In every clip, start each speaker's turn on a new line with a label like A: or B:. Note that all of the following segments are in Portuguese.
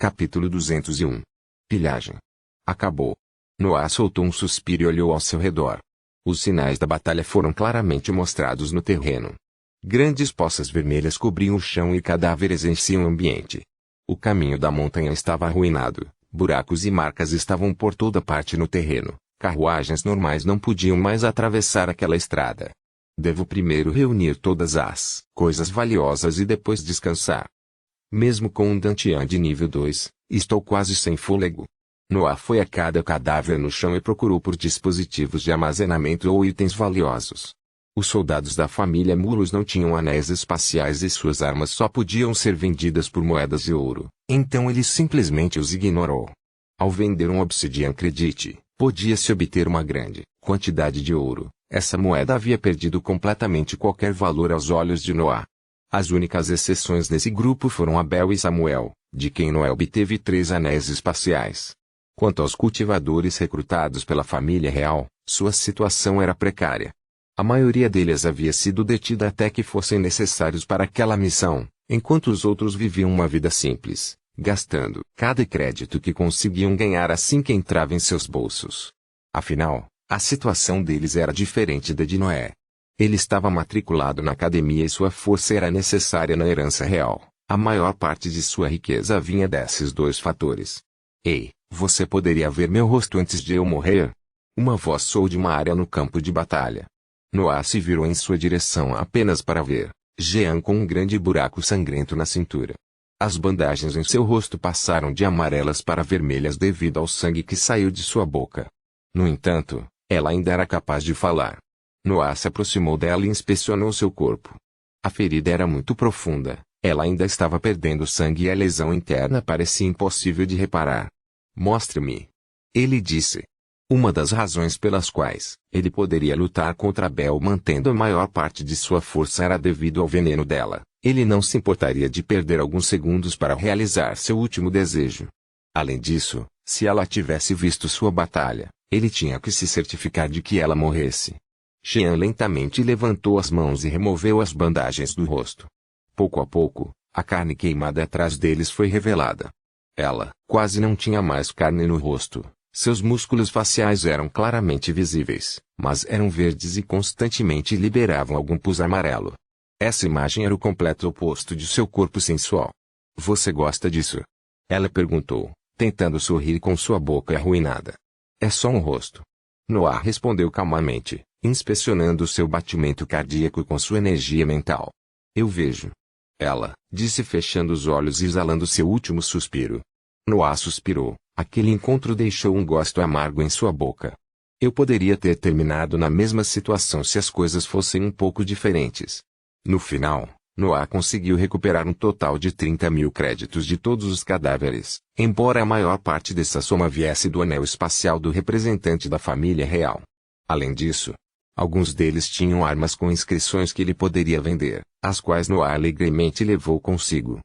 A: Capítulo 201. Pilhagem. Acabou. Noah soltou um suspiro e olhou ao seu redor. Os sinais da batalha foram claramente mostrados no terreno. Grandes poças vermelhas cobriam o chão e cadáveres enchiam o ambiente. O caminho da montanha estava arruinado, buracos e marcas estavam por toda parte no terreno, carruagens normais não podiam mais atravessar aquela estrada. Devo primeiro reunir todas as coisas valiosas e depois descansar. Mesmo com um Dantian de nível 2, estou quase sem fôlego. Noah foi a cada cadáver no chão e procurou por dispositivos de armazenamento ou itens valiosos. Os soldados da família Mulos não tinham anéis espaciais e suas armas só podiam ser vendidas por moedas de ouro, então ele simplesmente os ignorou. Ao vender um Obsidian Credit, podia-se obter uma grande quantidade de ouro. Essa moeda havia perdido completamente qualquer valor aos olhos de Noah. As únicas exceções nesse grupo foram Abel e Samuel, de quem Noé obteve 3 anéis espaciais. Quanto aos cultivadores recrutados pela família real, sua situação era precária. A maioria deles havia sido detida até que fossem necessários para aquela missão, enquanto os outros viviam uma vida simples, gastando cada crédito que conseguiam ganhar assim que entrava em seus bolsos. Afinal, a situação deles era diferente da de Noé. Ele estava matriculado na academia e sua força era necessária na herança real. A maior parte de sua riqueza vinha desses 2 fatores. Ei, você poderia ver meu rosto antes de eu morrer? Uma voz soou de uma área no campo de batalha. Noah se virou em sua direção apenas para ver Jean com um grande buraco sangrento na cintura. As bandagens em seu rosto passaram de amarelas para vermelhas devido ao sangue que saiu de sua boca. No entanto, ela ainda era capaz de falar. Noah se aproximou dela e inspecionou seu corpo. A ferida era muito profunda, ela ainda estava perdendo sangue e a lesão interna parecia impossível de reparar. Mostre-me. Ele disse. Uma das razões pelas quais ele poderia lutar contra Abel mantendo a maior parte de sua força era devido ao veneno dela. Ele não se importaria de perder alguns segundos para realizar seu último desejo. Além disso, se ela tivesse visto sua batalha, ele tinha que se certificar de que ela morresse. Jean lentamente levantou as mãos e removeu as bandagens do rosto. Pouco a pouco, a carne queimada atrás deles foi revelada. Ela quase não tinha mais carne no rosto. Seus músculos faciais eram claramente visíveis, mas eram verdes e constantemente liberavam algum pus amarelo. Essa imagem era o completo oposto de seu corpo sensual. Você gosta disso? Ela perguntou, tentando sorrir com sua boca arruinada. É só um rosto. Noah respondeu calmamente, inspecionando seu batimento cardíaco com sua energia mental. Eu vejo. Ela disse fechando os olhos e exalando seu último suspiro. Noah suspirou. Aquele encontro deixou um gosto amargo em sua boca. Eu poderia ter terminado na mesma situação se as coisas fossem um pouco diferentes. No final, Noah conseguiu recuperar um total de 30.000 créditos de todos os cadáveres, embora a maior parte dessa soma viesse do anel espacial do representante da família real. Além disso, alguns deles tinham armas com inscrições que ele poderia vender, as quais Noah alegremente levou consigo.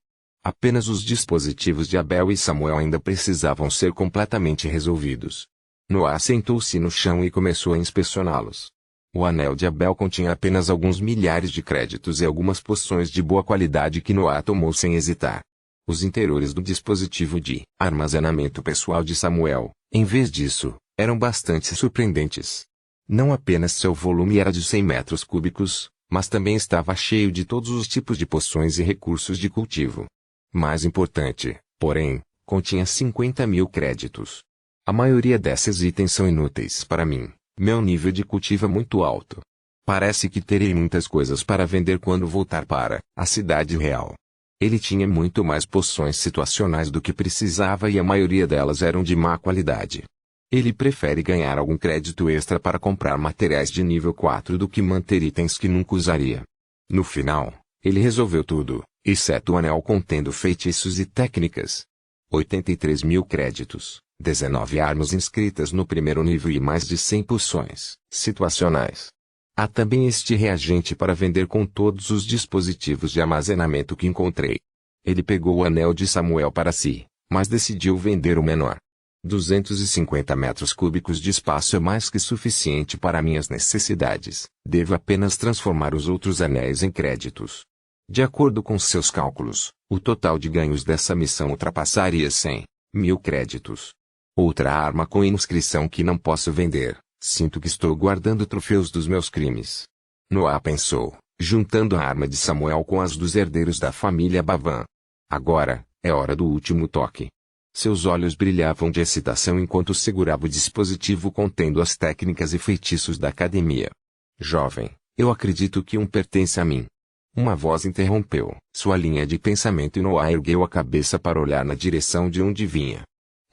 A: Apenas os dispositivos de Abel e Samuel ainda precisavam ser completamente resolvidos. Noah sentou-se no chão e começou a inspecioná-los. O anel de Abel continha apenas alguns milhares de créditos e algumas poções de boa qualidade que Noah tomou sem hesitar. Os interiores do dispositivo de armazenamento pessoal de Samuel, em vez disso, eram bastante surpreendentes. Não apenas seu volume era de 100 metros cúbicos, mas também estava cheio de todos os tipos de poções e recursos de cultivo. Mais importante, porém, continha 50.000 créditos. A maioria desses itens são inúteis para mim. Meu nível de cultivo é muito alto. Parece que terei muitas coisas para vender quando voltar para a cidade real. Ele tinha muito mais poções situacionais do que precisava e a maioria delas eram de má qualidade. Ele prefere ganhar algum crédito extra para comprar materiais de nível 4 do que manter itens que nunca usaria. No final, ele resolveu tudo, exceto o anel contendo feitiços e técnicas. 83.000 créditos, 19 armas inscritas no primeiro nível e mais de 100 poções situacionais. Há também este reagente para vender com todos os dispositivos de armazenamento que encontrei. Ele pegou o anel de Samuel para si, mas decidiu vender o menor. 250 metros cúbicos de espaço é mais que suficiente para minhas necessidades. Devo apenas transformar os outros anéis em créditos. De acordo com seus cálculos, o total de ganhos dessa missão ultrapassaria 100.000 créditos. Outra arma com inscrição que não posso vender. Sinto que estou guardando troféus dos meus crimes. Noah pensou, juntando a arma de Samuel com as dos herdeiros da família Bavan. Agora, é hora do último toque. Seus olhos brilhavam de excitação enquanto segurava o dispositivo contendo as técnicas e feitiços da academia. Jovem, eu acredito que pertence a mim. Uma voz interrompeu sua linha de pensamento e Noah ergueu a cabeça para olhar na direção de onde vinha.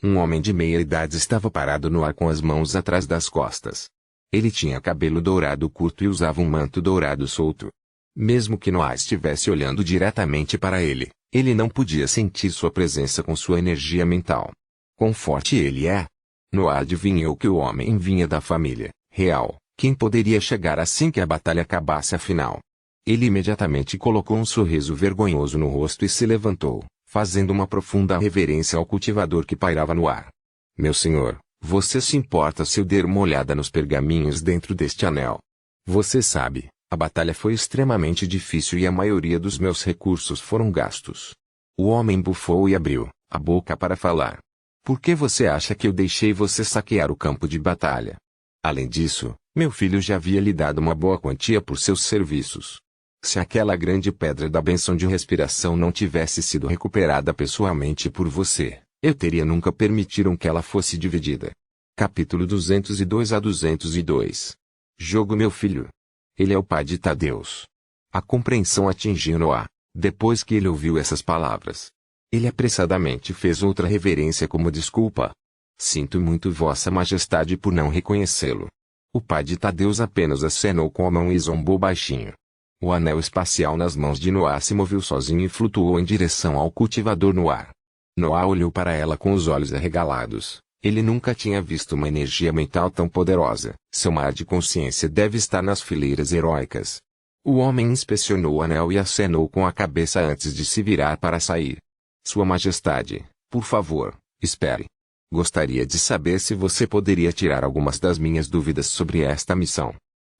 A: Um homem de meia idade estava parado no ar com as mãos atrás das costas. Ele tinha cabelo dourado curto e usava um manto dourado solto. Mesmo que Noah estivesse olhando diretamente para ele, ele não podia sentir sua presença com sua energia mental. Quão forte ele é? Noah adivinhou que o homem vinha da família real, quem poderia chegar assim que a batalha acabasse afinal. Ele imediatamente colocou um sorriso vergonhoso no rosto e se levantou, fazendo uma profunda reverência ao cultivador que pairava no ar. Meu senhor, você se importa se eu der uma olhada nos pergaminhos dentro deste anel? Você sabe, a batalha foi extremamente difícil e a maioria dos meus recursos foram gastos. O homem bufou e abriu a boca para falar. Por que você acha que eu deixei você saquear o campo de batalha? Além disso, meu filho já havia lhe dado uma boa quantia por seus serviços. Se aquela grande pedra da bênção de respiração não tivesse sido recuperada pessoalmente por você, eu teria nunca permitido que ela fosse dividida. Capítulo 202 a 202. Jogo meu filho. Ele é o pai de Tadeus. A compreensão atingiu Noah, depois que ele ouviu essas palavras. Ele apressadamente fez outra reverência como desculpa. Sinto muito vossa majestade por não reconhecê-lo. O pai de Tadeus apenas acenou com a mão e zombou baixinho. O anel espacial nas mãos de Noah se moveu sozinho e flutuou em direção ao cultivador no ar. Noah olhou para ela com os olhos arregalados. Ele nunca tinha visto uma energia mental tão poderosa. Seu mar de consciência deve estar nas fileiras heróicas. O homem inspecionou o anel e acenou com a cabeça antes de se virar para sair. Sua Majestade, por favor, espere. Gostaria de saber se você poderia tirar algumas das minhas dúvidas sobre esta missão.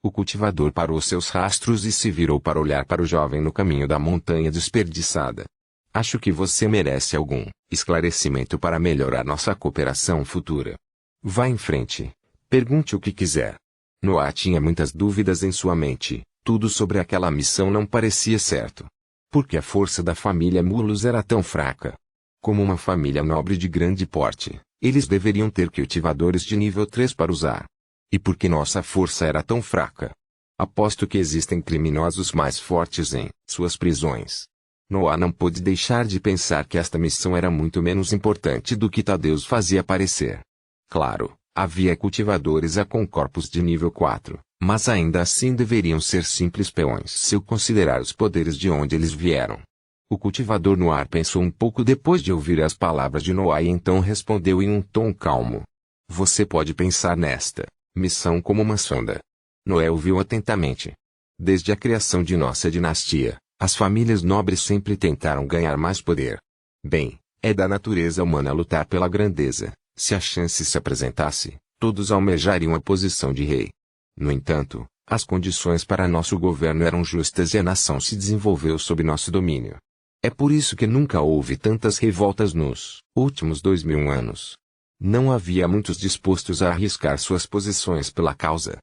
A: O cultivador parou seus rastros e se virou para olhar para o jovem no caminho da montanha desperdiçada. Acho que você merece algum esclarecimento para melhorar nossa cooperação futura. Vá em frente. Pergunte o que quiser. Noah tinha muitas dúvidas em sua mente. Tudo sobre aquela missão não parecia certo. Por que a força da família Mulos era tão fraca? Como uma família nobre de grande porte, eles deveriam ter cultivadores de nível 3 para usar. E por que nossa força era tão fraca? Aposto que existem criminosos mais fortes em suas prisões. Noah não pôde deixar de pensar que esta missão era muito menos importante do que Tadeus fazia parecer. Claro, havia cultivadores com corpos de nível 4, mas ainda assim deveriam ser simples peões se eu considerar os poderes de onde eles vieram. O cultivador no ar pensou um pouco depois de ouvir as palavras de Noah e então respondeu em um tom calmo. Você pode pensar nesta missão como uma sonda. Noé ouviu atentamente. Desde a criação de nossa dinastia, as famílias nobres sempre tentaram ganhar mais poder. Bem, é da natureza humana lutar pela grandeza. Se a chance se apresentasse, todos almejariam a posição de rei. No entanto, as condições para nosso governo eram justas e a nação se desenvolveu sob nosso domínio. É por isso que nunca houve tantas revoltas nos últimos 2000 anos. Não havia muitos dispostos a arriscar suas posições pela causa.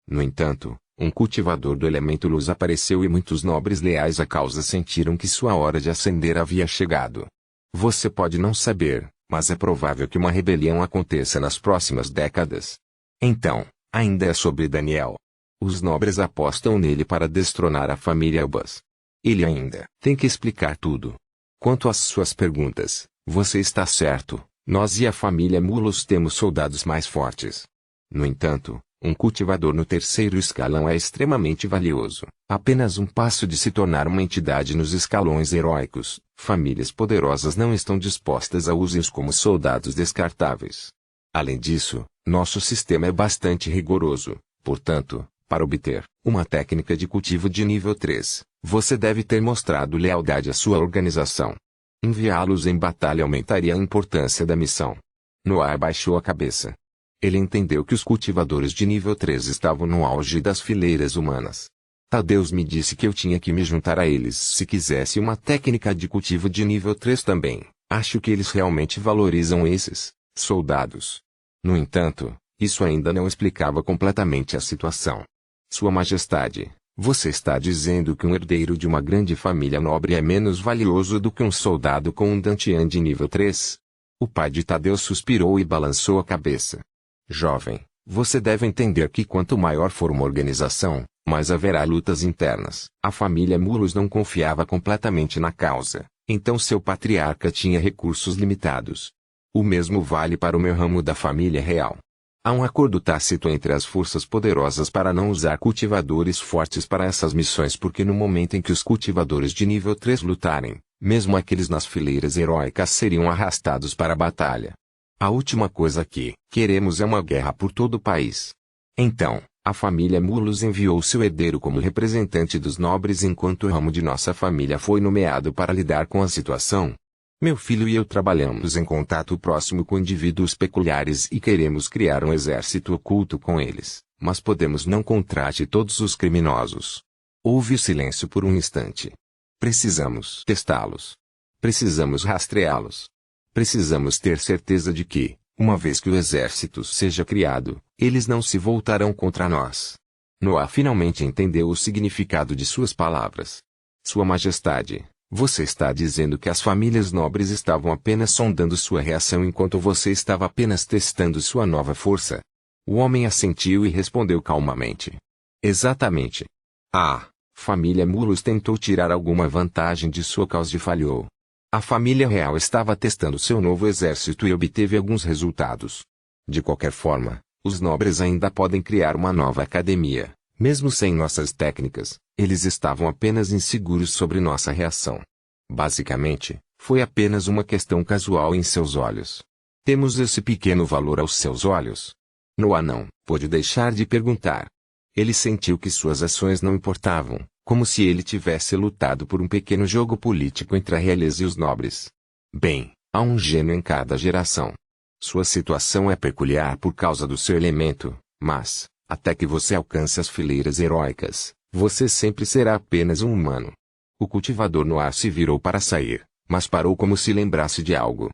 A: No entanto, um cultivador do elemento luz apareceu e muitos nobres leais à causa sentiram que sua hora de ascender havia chegado. Você pode não saber, mas é provável que uma rebelião aconteça nas próximas décadas. Então, ainda é sobre Daniel. Os nobres apostam nele para destronar a família Elbas. Ele ainda tem que explicar tudo. Quanto às suas perguntas, você está certo. Nós e a família Mulos temos soldados mais fortes. No entanto, um cultivador no terceiro escalão é extremamente valioso. Apenas um passo de se tornar uma entidade nos escalões heróicos, famílias poderosas não estão dispostas a usá-los como soldados descartáveis. Além disso, nosso sistema é bastante rigoroso. Portanto, para obter uma técnica de cultivo de nível 3, você deve ter mostrado lealdade à sua organização. Enviá-los em batalha aumentaria a importância da missão. Noah abaixou a cabeça. Ele entendeu que os cultivadores de nível 3 estavam no auge das fileiras humanas. Tadeus me disse que eu tinha que me juntar a eles se quisesse uma técnica de cultivo de nível 3 também. Acho que eles realmente valorizam esses soldados. No entanto, isso ainda não explicava completamente a situação. Sua Majestade, você está dizendo que um herdeiro de uma grande família nobre é menos valioso do que um soldado com um Dantian de nível 3? O pai de Tadeu suspirou e balançou a cabeça. Jovem, você deve entender que quanto maior for uma organização, mais haverá lutas internas. A família Mulos não confiava completamente na causa, então seu patriarca tinha recursos limitados. O mesmo vale para o meu ramo da família real. Há um acordo tácito entre as forças poderosas para não usar cultivadores fortes para essas missões porque no momento em que os cultivadores de nível 3 lutarem, mesmo aqueles nas fileiras heróicas seriam arrastados para a batalha. A última coisa que queremos é uma guerra por todo o país. Então, a família Mulos enviou seu herdeiro como representante dos nobres enquanto o ramo de nossa família foi nomeado para lidar com a situação. Meu filho e eu trabalhamos em contato próximo com indivíduos peculiares e queremos criar um exército oculto com eles, mas podemos não contrate todos os criminosos. Houve silêncio por um instante. Precisamos testá-los. Precisamos rastreá-los. Precisamos ter certeza de que, uma vez que o exército seja criado, eles não se voltarão contra nós. Noah finalmente entendeu o significado de suas palavras. Sua Majestade, você está dizendo que as famílias nobres estavam apenas sondando sua reação enquanto você estava apenas testando sua nova força? O homem assentiu e respondeu calmamente. Exatamente. A família Mulos tentou tirar alguma vantagem de sua causa e falhou. A família real estava testando seu novo exército e obteve alguns resultados. De qualquer forma, os nobres ainda podem criar uma nova academia. Mesmo sem nossas técnicas, eles estavam apenas inseguros sobre nossa reação. Basicamente, foi apenas uma questão casual em seus olhos. Temos esse pequeno valor aos seus olhos? Noah não pôde deixar de perguntar. Ele sentiu que suas ações não importavam, como se ele tivesse lutado por um pequeno jogo político entre a realeza e os nobres. Bem, há um gênio em cada geração. Sua situação é peculiar por causa do seu elemento, mas, até que você alcance as fileiras heróicas, você sempre será apenas um humano. O cultivador Noah se virou para sair, mas parou como se lembrasse de algo.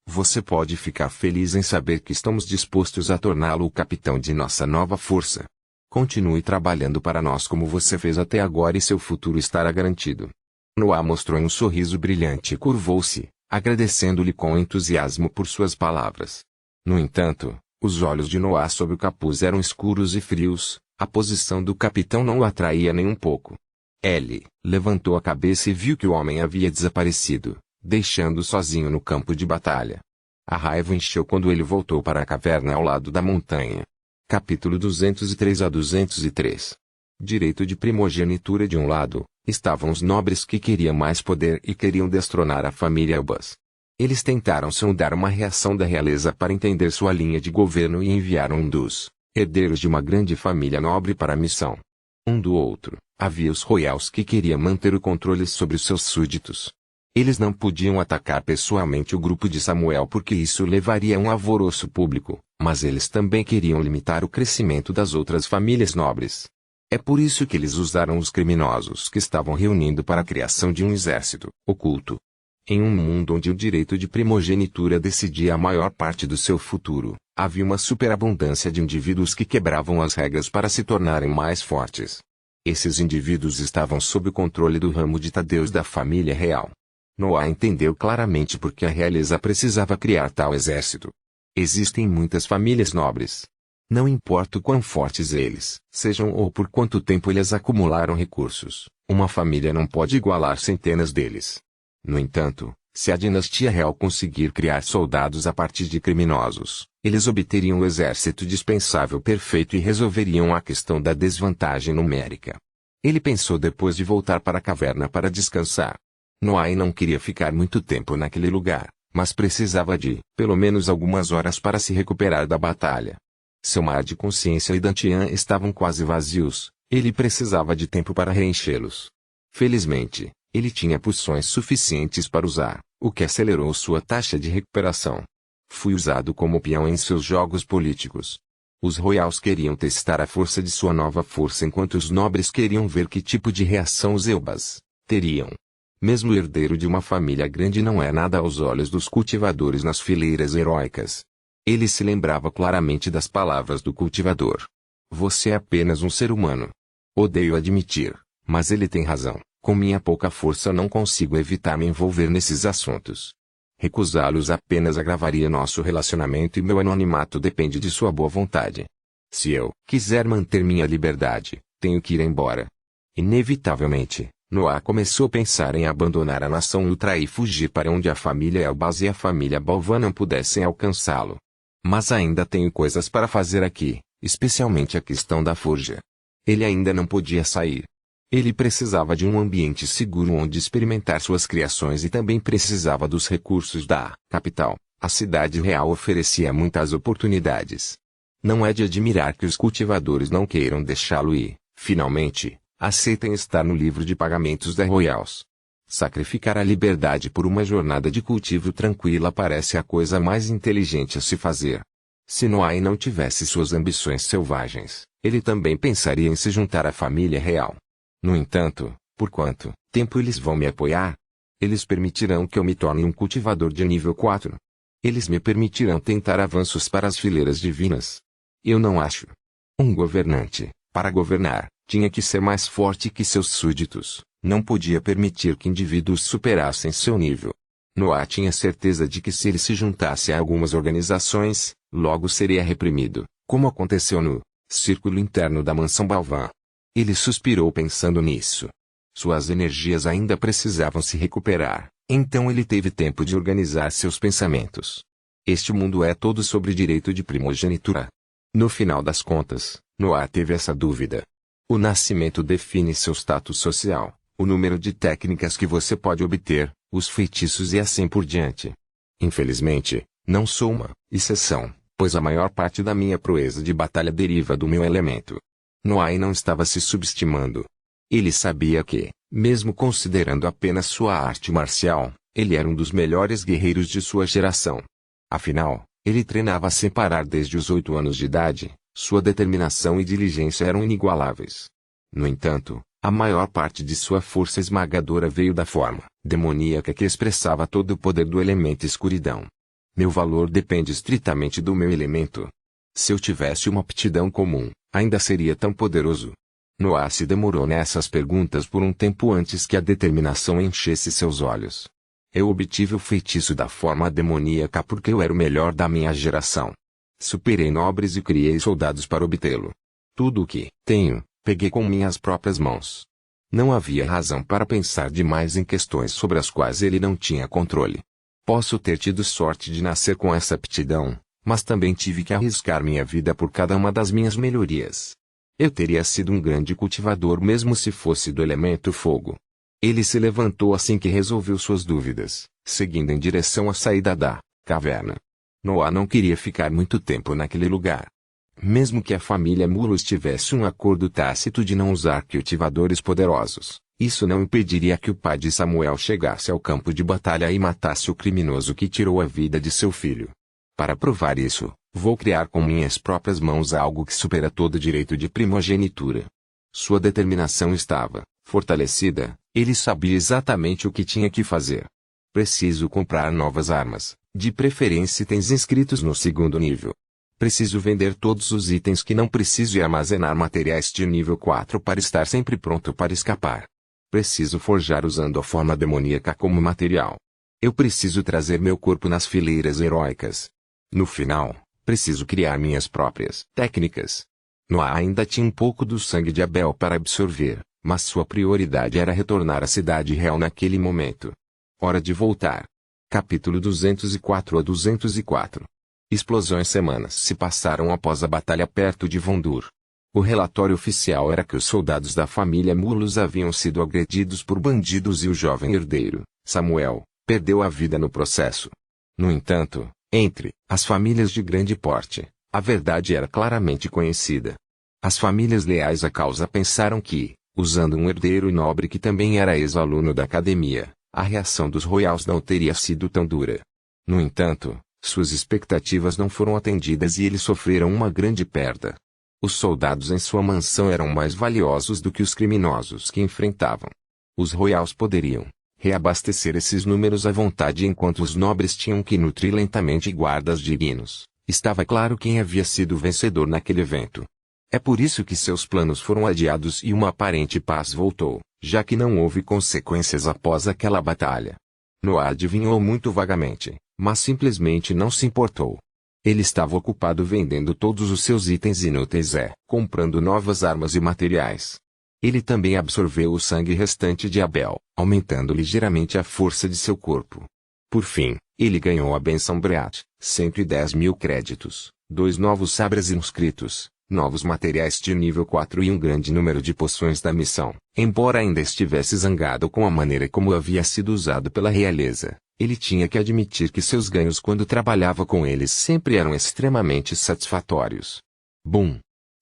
A: Você pode ficar feliz em saber que estamos dispostos a torná-lo o capitão de nossa nova força. Continue trabalhando para nós como você fez até agora e seu futuro estará garantido. Noah mostrou um sorriso brilhante e curvou-se, agradecendo-lhe com entusiasmo por suas palavras. No entanto, os olhos de Noah sob o capuz eram escuros e frios, a posição do capitão não o atraía nem um pouco. Ele levantou a cabeça e viu que o homem havia desaparecido, deixando-o sozinho no campo de batalha. A raiva encheu quando ele voltou para a caverna ao lado da montanha. Capítulo 203 a 203. Direito de primogenitura. De um lado, estavam os nobres que queriam mais poder e queriam destronar a família Elbas. Eles tentaram sondar uma reação da realeza para entender sua linha de governo e enviaram um dos herdeiros de uma grande família nobre para a missão. Do outro, havia os royals que queriam manter o controle sobre os seus súditos. Eles não podiam atacar pessoalmente o grupo de Samuel porque isso levaria a um alvoroço público, mas eles também queriam limitar o crescimento das outras famílias nobres. É por isso que eles usaram os criminosos que estavam reunindo para a criação de um exército oculto. Em um mundo onde o direito de primogenitura decidia a maior parte do seu futuro, havia uma superabundância de indivíduos que quebravam as regras para se tornarem mais fortes. Esses indivíduos estavam sob o controle do ramo de Tadeus da família real. Noah entendeu claramente por que a realeza precisava criar tal exército. Existem muitas famílias nobres. Não importa o quão fortes eles sejam ou por quanto tempo eles acumularam recursos, uma família não pode igualar centenas deles. No entanto, se a dinastia real conseguir criar soldados a partir de criminosos, eles obteriam o exército dispensável perfeito e resolveriam a questão da desvantagem numérica. Ele pensou depois de voltar para a caverna para descansar. Noah não queria ficar muito tempo naquele lugar, mas precisava de, pelo menos algumas horas para se recuperar da batalha. Seu mar de consciência e Dantian estavam quase vazios, ele precisava de tempo para reenchê-los. Felizmente, ele tinha poções suficientes para usar, o que acelerou sua taxa de recuperação. Fui usado como peão em seus jogos políticos. Os royals queriam testar a força de sua nova força enquanto os nobres queriam ver que tipo de reação os Elbas teriam. Mesmo o herdeiro de uma família grande não é nada aos olhos dos cultivadores nas fileiras heróicas. Ele se lembrava claramente das palavras do cultivador. Você é apenas um ser humano. Odeio admitir, mas ele tem razão. Com minha pouca força não consigo evitar me envolver nesses assuntos. Recusá-los apenas agravaria nosso relacionamento e meu anonimato depende de sua boa vontade. Se eu quiser manter minha liberdade, tenho que ir embora. Inevitavelmente, Noah começou a pensar em abandonar a nação Ultra e fugir para onde a família Elbaz e a família Balvan não pudessem alcançá-lo. Mas ainda tenho coisas para fazer aqui, especialmente a questão da forja. Ele ainda não podia sair. Ele precisava de um ambiente seguro onde experimentar suas criações e também precisava dos recursos da capital. A cidade real oferecia muitas oportunidades. Não é de admirar que os cultivadores não queiram deixá-lo ir. Finalmente, aceitem estar no livro de pagamentos da Royals. Sacrificar a liberdade por uma jornada de cultivo tranquila parece a coisa mais inteligente a se fazer. Se Noah não tivesse suas ambições selvagens, ele também pensaria em se juntar à família real. No entanto, por quanto tempo eles vão me apoiar? Eles permitirão que eu me torne um cultivador de nível 4? Eles me permitirão tentar avanços para as fileiras divinas? Eu não acho. Um governante, para governar, tinha que ser mais forte que seus súditos, não podia permitir que indivíduos superassem seu nível. Noah tinha certeza de que se ele se juntasse a algumas organizações, logo seria reprimido, como aconteceu no círculo interno da mansão Balvan. Ele suspirou pensando nisso. Suas energias ainda precisavam se recuperar, então ele teve tempo de organizar seus pensamentos. Este mundo é todo sobre direito de primogenitura. No final das contas, Noah teve essa dúvida. O nascimento define seu status social, o número de técnicas que você pode obter, os feitiços e assim por diante. Infelizmente, não sou uma exceção, pois a maior parte da minha proeza de batalha deriva do meu elemento. Noah não estava se subestimando. Ele sabia que, mesmo considerando apenas sua arte marcial, ele era um dos melhores guerreiros de sua geração. Afinal, ele treinava sem parar desde os 8 anos de idade, sua determinação e diligência eram inigualáveis. No entanto, a maior parte de sua força esmagadora veio da forma demoníaca que expressava todo o poder do elemento escuridão. Meu valor depende estritamente do meu elemento. Se eu tivesse uma aptidão comum, ainda seria tão poderoso. Noah se demorou nessas perguntas por um tempo antes que a determinação enchesse seus olhos. Eu obtive o feitiço da forma demoníaca porque eu era o melhor da minha geração. Superei nobres e criei soldados para obtê-lo. Tudo o que tenho, peguei com minhas próprias mãos. Não havia razão para pensar demais em questões sobre as quais ele não tinha controle. Posso ter tido sorte de nascer com essa aptidão, mas também tive que arriscar minha vida por cada uma das minhas melhorias. Eu teria sido um grande cultivador mesmo se fosse do elemento fogo. Ele se levantou assim que resolveu suas dúvidas, seguindo em direção à saída da caverna. Noah não queria ficar muito tempo naquele lugar. Mesmo que a família Mulos tivesse um acordo tácito de não usar cultivadores poderosos, isso não impediria que o pai de Samuel chegasse ao campo de batalha e matasse o criminoso que tirou a vida de seu filho. Para provar isso, vou criar com minhas próprias mãos algo que supera todo direito de primogenitura. Sua determinação estava fortalecida, ele sabia exatamente o que tinha que fazer. Preciso comprar novas armas, de preferência itens inscritos no 2º nível. Preciso vender todos os itens que não preciso e armazenar materiais de nível 4 para estar sempre pronto para escapar. Preciso forjar usando a forma demoníaca como material. Eu preciso trazer meu corpo nas fileiras heróicas. No final, preciso criar minhas próprias técnicas. Noah ainda tinha um pouco do sangue de Abel para absorver, mas sua prioridade era retornar à cidade real naquele momento. Hora de voltar. Capítulo 204 a 204. Explosões. Semanas se passaram após a batalha perto de Vondur. O relatório oficial era que os soldados da família Mulos haviam sido agredidos por bandidos e o jovem herdeiro, Samuel, perdeu a vida no processo. No entanto, entre as famílias de grande porte, a verdade era claramente conhecida. As famílias leais à causa pensaram que, usando um herdeiro nobre que também era ex-aluno da academia, a reação dos Royals não teria sido tão dura. No entanto, Suas expectativas não foram atendidas e eles sofreram uma grande perda. Os soldados em sua mansão eram mais valiosos do que os criminosos que enfrentavam. Os royals poderiam reabastecer esses números à vontade enquanto os nobres tinham que nutrir lentamente guardas divinos. Estava claro quem havia sido o vencedor naquele evento. É por isso que seus planos foram adiados e uma aparente paz voltou, já que não houve consequências após aquela batalha. Noah adivinhou muito vagamente, mas simplesmente não se importou. Ele estava ocupado vendendo todos os seus itens inúteis comprando novas armas e materiais. Ele também absorveu o sangue restante de Abel, aumentando ligeiramente a força de seu corpo. Por fim, ele ganhou a bênção Breat, 110.000 créditos, 2 novos sabres inscritos, novos materiais de nível 4 e um grande número de poções da missão. Embora ainda estivesse zangado com a maneira como havia sido usado pela realeza, ele tinha que admitir que seus ganhos quando trabalhava com eles sempre eram extremamente satisfatórios. Bum!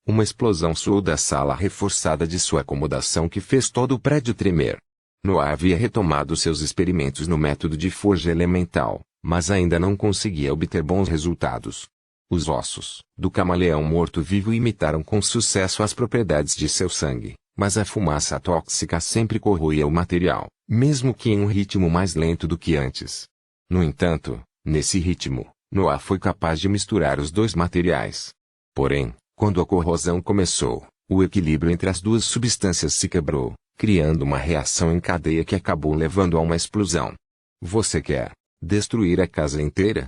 A: Uma explosão soou da sala reforçada de sua acomodação que fez todo o prédio tremer. Noah havia retomado seus experimentos no método de forja elemental, mas ainda não conseguia obter bons resultados. Os ossos do camaleão morto-vivo imitaram com sucesso as propriedades de seu sangue, mas a fumaça tóxica sempre corroía o material, mesmo que em um ritmo mais lento do que antes. No entanto, nesse ritmo, Noah foi capaz de misturar os dois materiais. Porém, quando a corrosão começou, o equilíbrio entre as duas substâncias se quebrou, criando uma reação em cadeia que acabou levando a uma explosão. Você quer destruir a casa inteira?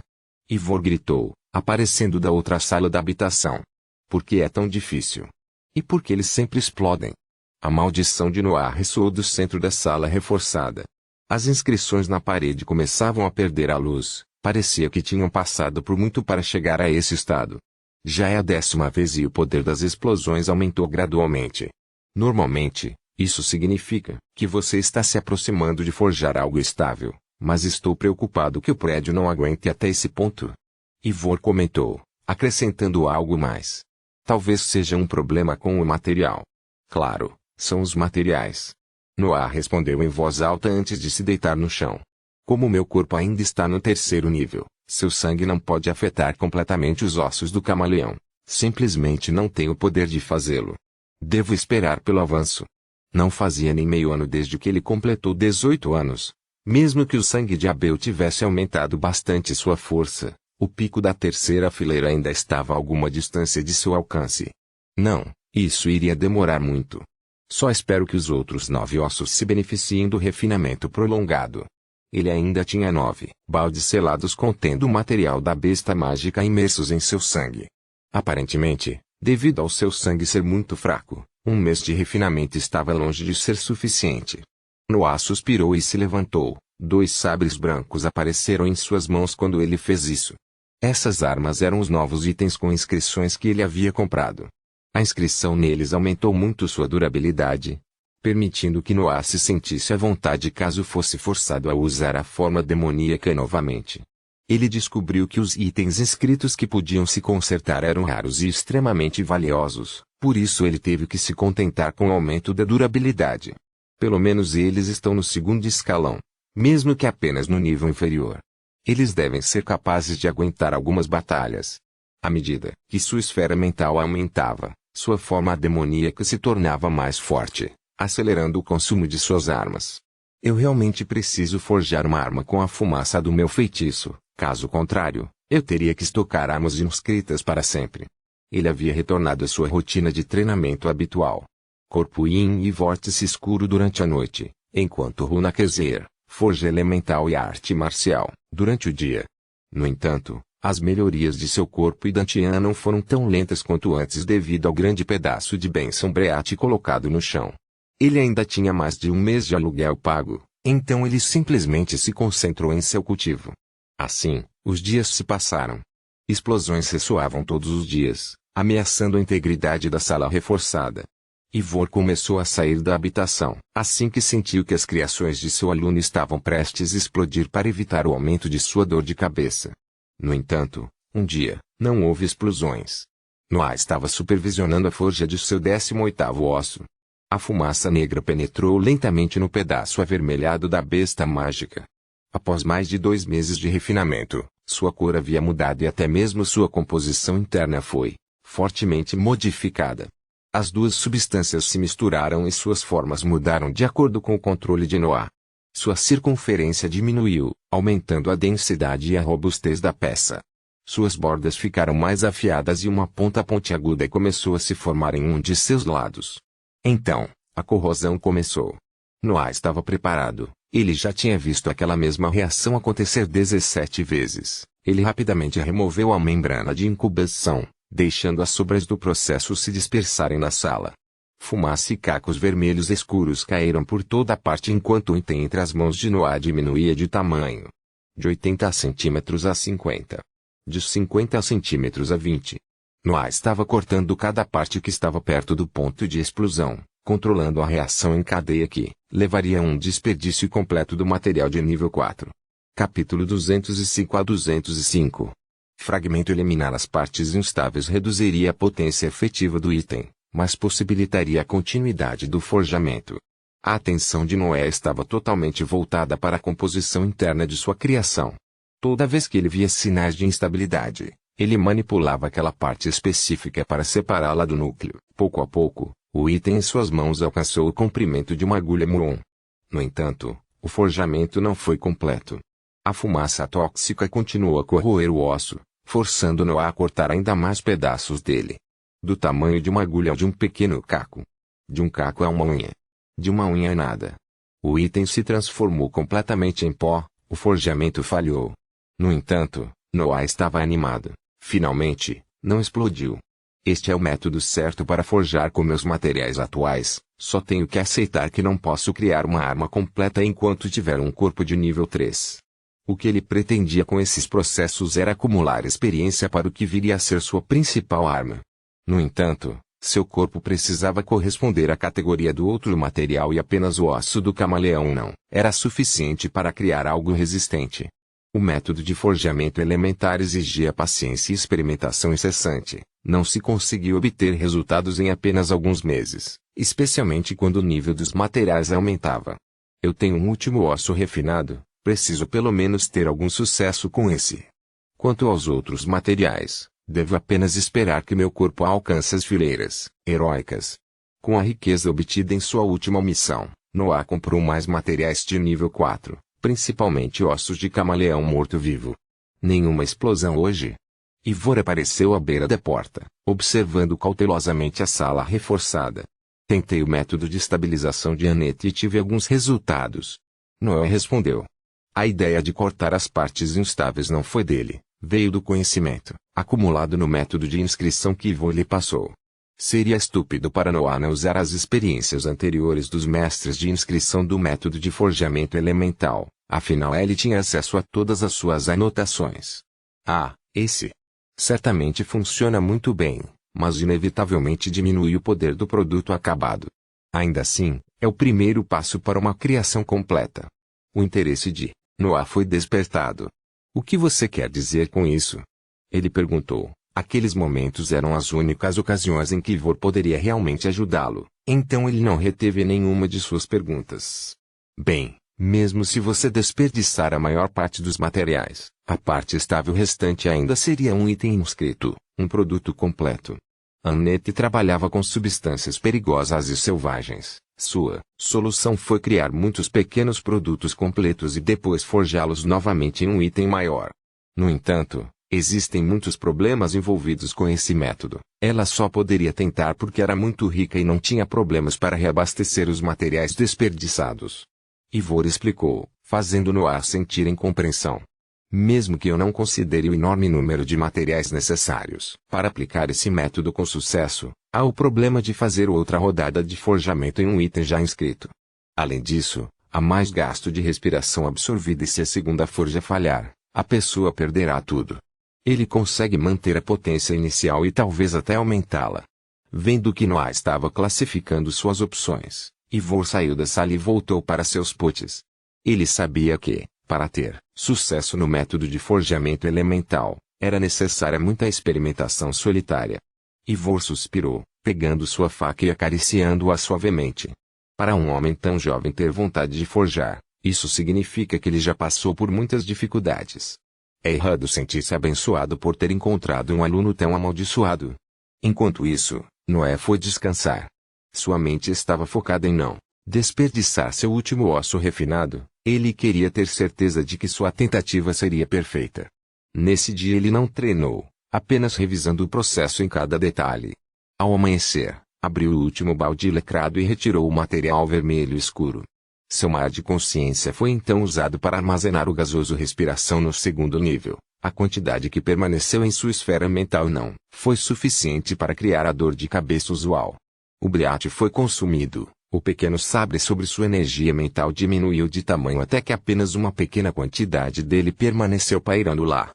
A: Ivor gritou, aparecendo da outra sala da habitação. Por que é tão difícil? E por que eles sempre explodem? A maldição de Noah ressoou do centro da sala reforçada. As inscrições na parede começavam a perder a luz, parecia que tinham passado por muito para chegar a esse estado. Já é a 10ª vez e o poder das explosões aumentou gradualmente. Normalmente, isso significa que você está se aproximando de forjar algo estável, mas estou preocupado que o prédio não aguente até esse ponto. Ivor comentou, acrescentando algo mais. Talvez seja um problema com o material. Claro, são os materiais. Noah respondeu em voz alta antes de se deitar no chão. Como meu corpo ainda está no 3º nível, seu sangue não pode afetar completamente os ossos do camaleão. Simplesmente não tem o poder de fazê-lo. Devo esperar pelo avanço. Não fazia nem meio ano desde que ele completou 18 anos. Mesmo que o sangue de Abel tivesse aumentado bastante sua força, o pico da 3ª fileira ainda estava a alguma distância de seu alcance. Não, isso iria demorar muito. Só espero que os outros 9 ossos se beneficiem do refinamento prolongado. Ele ainda tinha 9 baldes selados contendo o material da besta mágica imersos em seu sangue. Aparentemente, devido ao seu sangue ser muito fraco, um mês de refinamento estava longe de ser suficiente. Noah suspirou e se levantou. 2 sabres brancos apareceram em suas mãos quando ele fez isso. Essas armas eram os novos itens com inscrições que ele havia comprado. A inscrição neles aumentou muito sua durabilidade, permitindo que Noah se sentisse à vontade caso fosse forçado a usar a forma demoníaca novamente. Ele descobriu que os itens inscritos que podiam se consertar eram raros e extremamente valiosos, por isso ele teve que se contentar com o aumento da durabilidade. Pelo menos eles estão no 2º escalão, mesmo que apenas no nível inferior. Eles devem ser capazes de aguentar algumas batalhas. À medida que sua esfera mental aumentava, sua forma demoníaca se tornava mais forte, acelerando o consumo de suas armas. Eu realmente preciso forjar uma arma com a fumaça do meu feitiço, caso contrário, eu teria que estocar armas inscritas para sempre. Ele havia retornado à sua rotina de treinamento habitual. Corpo yin e vórtice escuro durante a noite, enquanto Runa Kezer, forja elemental e arte marcial, durante o dia. No entanto, as melhorias de seu corpo e Dantian não foram tão lentas quanto antes devido ao grande pedaço de bênção Breat colocado no chão. Ele ainda tinha mais de um mês de aluguel pago, então ele simplesmente se concentrou em seu cultivo. Assim, os dias se passaram. Explosões ressoavam todos os dias, ameaçando a integridade da sala reforçada. Ivor começou a sair da habitação, assim que sentiu que as criações de seu aluno estavam prestes a explodir para evitar o aumento de sua dor de cabeça. No entanto, um dia, não houve explosões. Noah estava supervisionando a forja de seu 18º osso. A fumaça negra penetrou lentamente no pedaço avermelhado da besta mágica. Após mais de 2 meses de refinamento, Sua cor havia mudado e até mesmo sua composição interna foi fortemente modificada. As duas substâncias se misturaram e suas formas mudaram de acordo com o controle de Noah. Sua circunferência diminuiu, aumentando a densidade e a robustez da peça. Suas bordas ficaram mais afiadas e uma ponta pontiaguda começou a se formar em um de seus lados. Então, a corrosão começou. Noah estava preparado. Ele já tinha visto aquela mesma reação acontecer 17 vezes. Ele rapidamente removeu a membrana de incubação, deixando as sobras do processo se dispersarem na sala. Fumaça e cacos vermelhos escuros caíram por toda parte enquanto o item entre as mãos de Noah diminuía de tamanho. De 80 centímetros a 50. De 50 centímetros a 20. Noah estava cortando cada parte que estava perto do ponto de explosão, controlando a reação em cadeia que levaria a um desperdício completo do material de nível 4. Capítulo 205 a 205. Fragmento. Eliminar as partes instáveis reduziria a potência efetiva do item, mas possibilitaria a continuidade do forjamento. A atenção de Noé estava totalmente voltada para a composição interna de sua criação. Toda vez que ele via sinais de instabilidade, ele manipulava aquela parte específica para separá-la do núcleo. Pouco a pouco, o item em suas mãos alcançou o comprimento de uma agulha Muon. No entanto, o forjamento não foi completo. A fumaça tóxica continuou a corroer o osso, forçando Noah a cortar ainda mais pedaços dele. Do tamanho de uma agulha ou de um pequeno caco. De um caco a uma unha. De uma unha a nada. O item se transformou completamente em pó, o forjamento falhou. No entanto, Noah estava animado. Finalmente, não explodiu. Este é o método certo para forjar com meus materiais atuais, só tenho que aceitar que não posso criar uma arma completa enquanto tiver um corpo de nível 3. O que ele pretendia com esses processos era acumular experiência para o que viria a ser sua principal arma. No entanto, seu corpo precisava corresponder à categoria do outro material e apenas o osso do camaleão não era suficiente para criar algo resistente. O método de forjamento elementar exigia paciência e experimentação incessante. Não se conseguiu obter resultados em apenas alguns meses, especialmente quando o nível dos materiais aumentava. Eu tenho um último osso refinado, preciso pelo menos ter algum sucesso com esse. Quanto aos outros materiais, devo apenas esperar que meu corpo alcance as fileiras heróicas. Com a riqueza obtida em sua última missão, Noah comprou mais materiais de nível 4. Principalmente ossos de camaleão morto-vivo. Nenhuma explosão hoje. Ivor apareceu à beira da porta, observando cautelosamente a sala reforçada. Tentei o método de estabilização de Annette e tive alguns resultados. Noé respondeu. A ideia de cortar as partes instáveis não foi dele, veio do conhecimento, acumulado no método de inscrição que Ivor lhe passou. Seria estúpido para Noah não usar as experiências anteriores dos mestres de inscrição do método de forjamento elemental. Afinal ele tinha acesso a todas as suas anotações. Esse certamente funciona muito bem, mas inevitavelmente diminui o poder do produto acabado. Ainda assim, é o primeiro passo para uma criação completa. O interesse de Noah foi despertado. O que você quer dizer com isso? Ele perguntou. Aqueles momentos eram as únicas ocasiões em que Ivor poderia realmente ajudá-lo, então ele não reteve nenhuma de suas perguntas. Bem, mesmo se você desperdiçar a maior parte dos materiais, a parte estável restante ainda seria um item inscrito, um produto completo. Annette trabalhava com substâncias perigosas e selvagens. Sua solução foi criar muitos pequenos produtos completos e depois forjá-los novamente em um item maior. No entanto, existem muitos problemas envolvidos com esse método. Ela só poderia tentar porque era muito rica e não tinha problemas para reabastecer os materiais desperdiçados. Ivor explicou, fazendo Noah sentir incompreensão. Mesmo que eu não considere o enorme número de materiais necessários para aplicar esse método com sucesso, há o problema de fazer outra rodada de forjamento em um item já inscrito. Além disso, há mais gasto de respiração absorvida e se a segunda forja falhar, a pessoa perderá tudo. Ele consegue manter a potência inicial e talvez até aumentá-la. Vendo que Noah estava classificando suas opções, Ivor saiu da sala e voltou para seus potes. Ele sabia que, para ter sucesso no método de forjamento elemental, era necessária muita experimentação solitária. Ivor suspirou, pegando sua faca e acariciando-a suavemente. Para um homem tão jovem ter vontade de forjar, isso significa que ele já passou por muitas dificuldades. É errado sentir-se abençoado por ter encontrado um aluno tão amaldiçoado. Enquanto isso, Noé foi descansar. Sua mente estava focada em não desperdiçar seu último osso refinado. Ele queria ter certeza de que sua tentativa seria perfeita. Nesse dia ele não treinou, apenas revisando o processo em cada detalhe. Ao amanhecer, abriu o último balde lacrado e retirou o material vermelho escuro. Seu mar de consciência foi então usado para armazenar o gasoso respiração no segundo nível. A quantidade que permaneceu em sua esfera mental não foi suficiente para criar a dor de cabeça usual. O Briat foi consumido. O pequeno sabre sobre sua energia mental diminuiu de tamanho até que apenas uma pequena quantidade dele permaneceu pairando lá.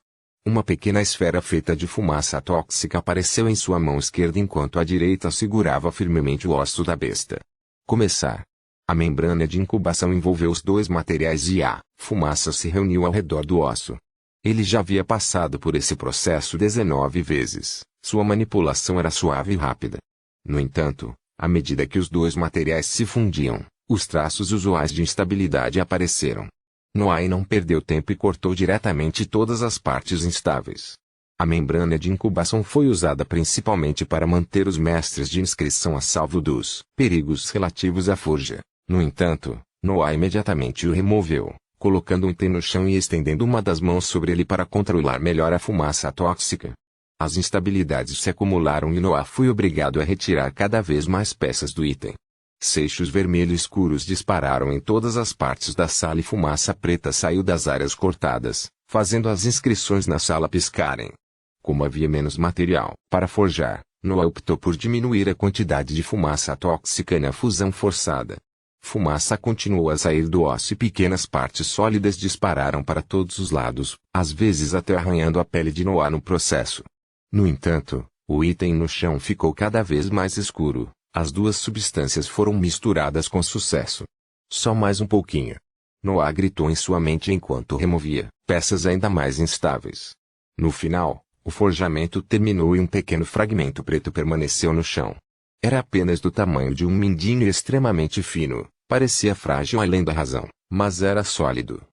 A: Uma pequena esfera feita de fumaça tóxica apareceu em sua mão esquerda enquanto a direita segurava firmemente o osso da besta. Começar. A membrana de incubação envolveu os dois materiais e a fumaça se reuniu ao redor do osso. Ele já havia passado por esse processo 19 vezes. Sua manipulação era suave e rápida. No entanto, à medida que os dois materiais se fundiam, os traços usuais de instabilidade apareceram. Noé não perdeu tempo e cortou diretamente todas as partes instáveis. A membrana de incubação foi usada principalmente para manter os mestres de inscrição a salvo dos perigos relativos à forja. No entanto, Noé imediatamente o removeu, colocando um item no chão e estendendo uma das mãos sobre ele para controlar melhor a fumaça tóxica. As instabilidades se acumularam e Noé foi obrigado a retirar cada vez mais peças do item. Seixos vermelhos escuros dispararam em todas as partes da sala e fumaça preta saiu das áreas cortadas, fazendo as inscrições na sala piscarem. Como havia menos material para forjar, Noé optou por diminuir a quantidade de fumaça tóxica na fusão forçada. Fumaça continuou a sair do osso e pequenas partes sólidas dispararam para todos os lados, às vezes até arranhando a pele de Noé no processo. No entanto, o item no chão ficou cada vez mais escuro. As duas substâncias foram misturadas com sucesso. Só mais um pouquinho. Noé gritou em sua mente enquanto removia peças ainda mais instáveis. No final, o forjamento terminou e um pequeno fragmento preto permaneceu no chão. Era apenas do tamanho de um mindinho extremamente fino, parecia frágil além da razão, mas era sólido.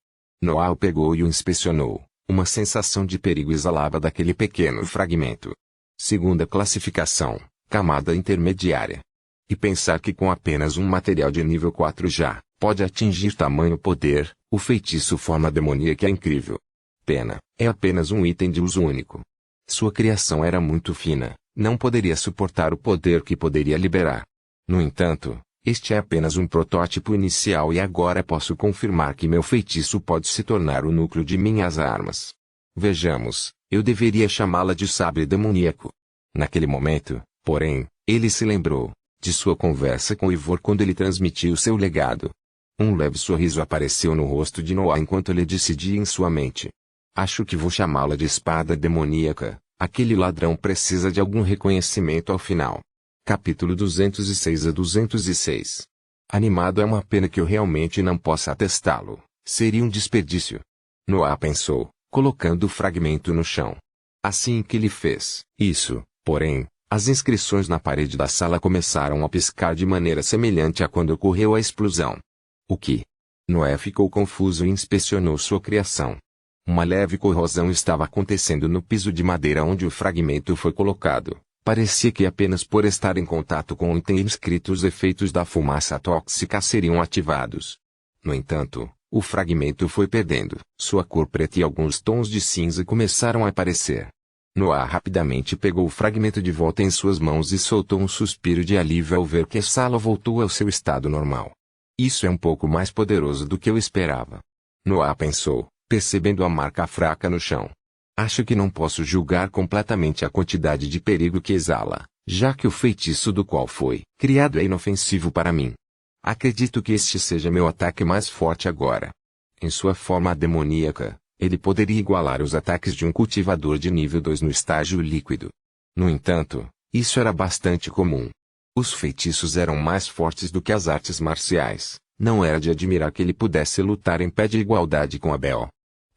A: Noé o pegou e o inspecionou. Uma sensação de perigo exalava daquele pequeno fragmento. Segunda classificação, camada intermediária. E pensar que com apenas um material de nível 4 já pode atingir tamanho poder, o feitiço forma demoníaca é incrível. Pena, é apenas um item de uso único. Sua criação era muito fina, não poderia suportar o poder que poderia liberar. No entanto, este é apenas um protótipo inicial e agora posso confirmar que meu feitiço pode se tornar o núcleo de minhas armas. Vejamos, eu deveria chamá-la de sabre demoníaco. Naquele momento, porém, ele se lembrou de sua conversa com Ivor quando ele transmitiu seu legado. Um leve sorriso apareceu no rosto de Noé enquanto ele decidia em sua mente. Acho que vou chamá-la de espada demoníaca. Aquele ladrão precisa de algum reconhecimento ao final. Capítulo 206 a 206. Animado é uma pena que eu realmente não possa atestá-lo. Seria um desperdício. Noé pensou, colocando o fragmento no chão. Assim que ele fez isso, porém, as inscrições na parede da sala começaram a piscar de maneira semelhante a quando ocorreu a explosão. O que? Noé ficou confuso e inspecionou sua criação. Uma leve corrosão estava acontecendo no piso de madeira onde o fragmento foi colocado. Parecia que apenas por estar em contato com o item inscrito os efeitos da fumaça tóxica seriam ativados. No entanto, o fragmento foi perdendo sua cor preta e alguns tons de cinza começaram a aparecer. Noé rapidamente pegou o fragmento de volta em suas mãos e soltou um suspiro de alívio ao ver que a sala voltou ao seu estado normal. Isso é um pouco mais poderoso do que eu esperava. Noé pensou, percebendo a marca fraca no chão. Acho que não posso julgar completamente a quantidade de perigo que exala, já que o feitiço do qual foi criado é inofensivo para mim. Acredito que este seja meu ataque mais forte agora. Em sua forma demoníaca, ele poderia igualar os ataques de um cultivador de nível 2 no estágio líquido. No entanto, isso era bastante comum. Os feitiços eram mais fortes do que as artes marciais. Não era de admirar que ele pudesse lutar em pé de igualdade com Abel.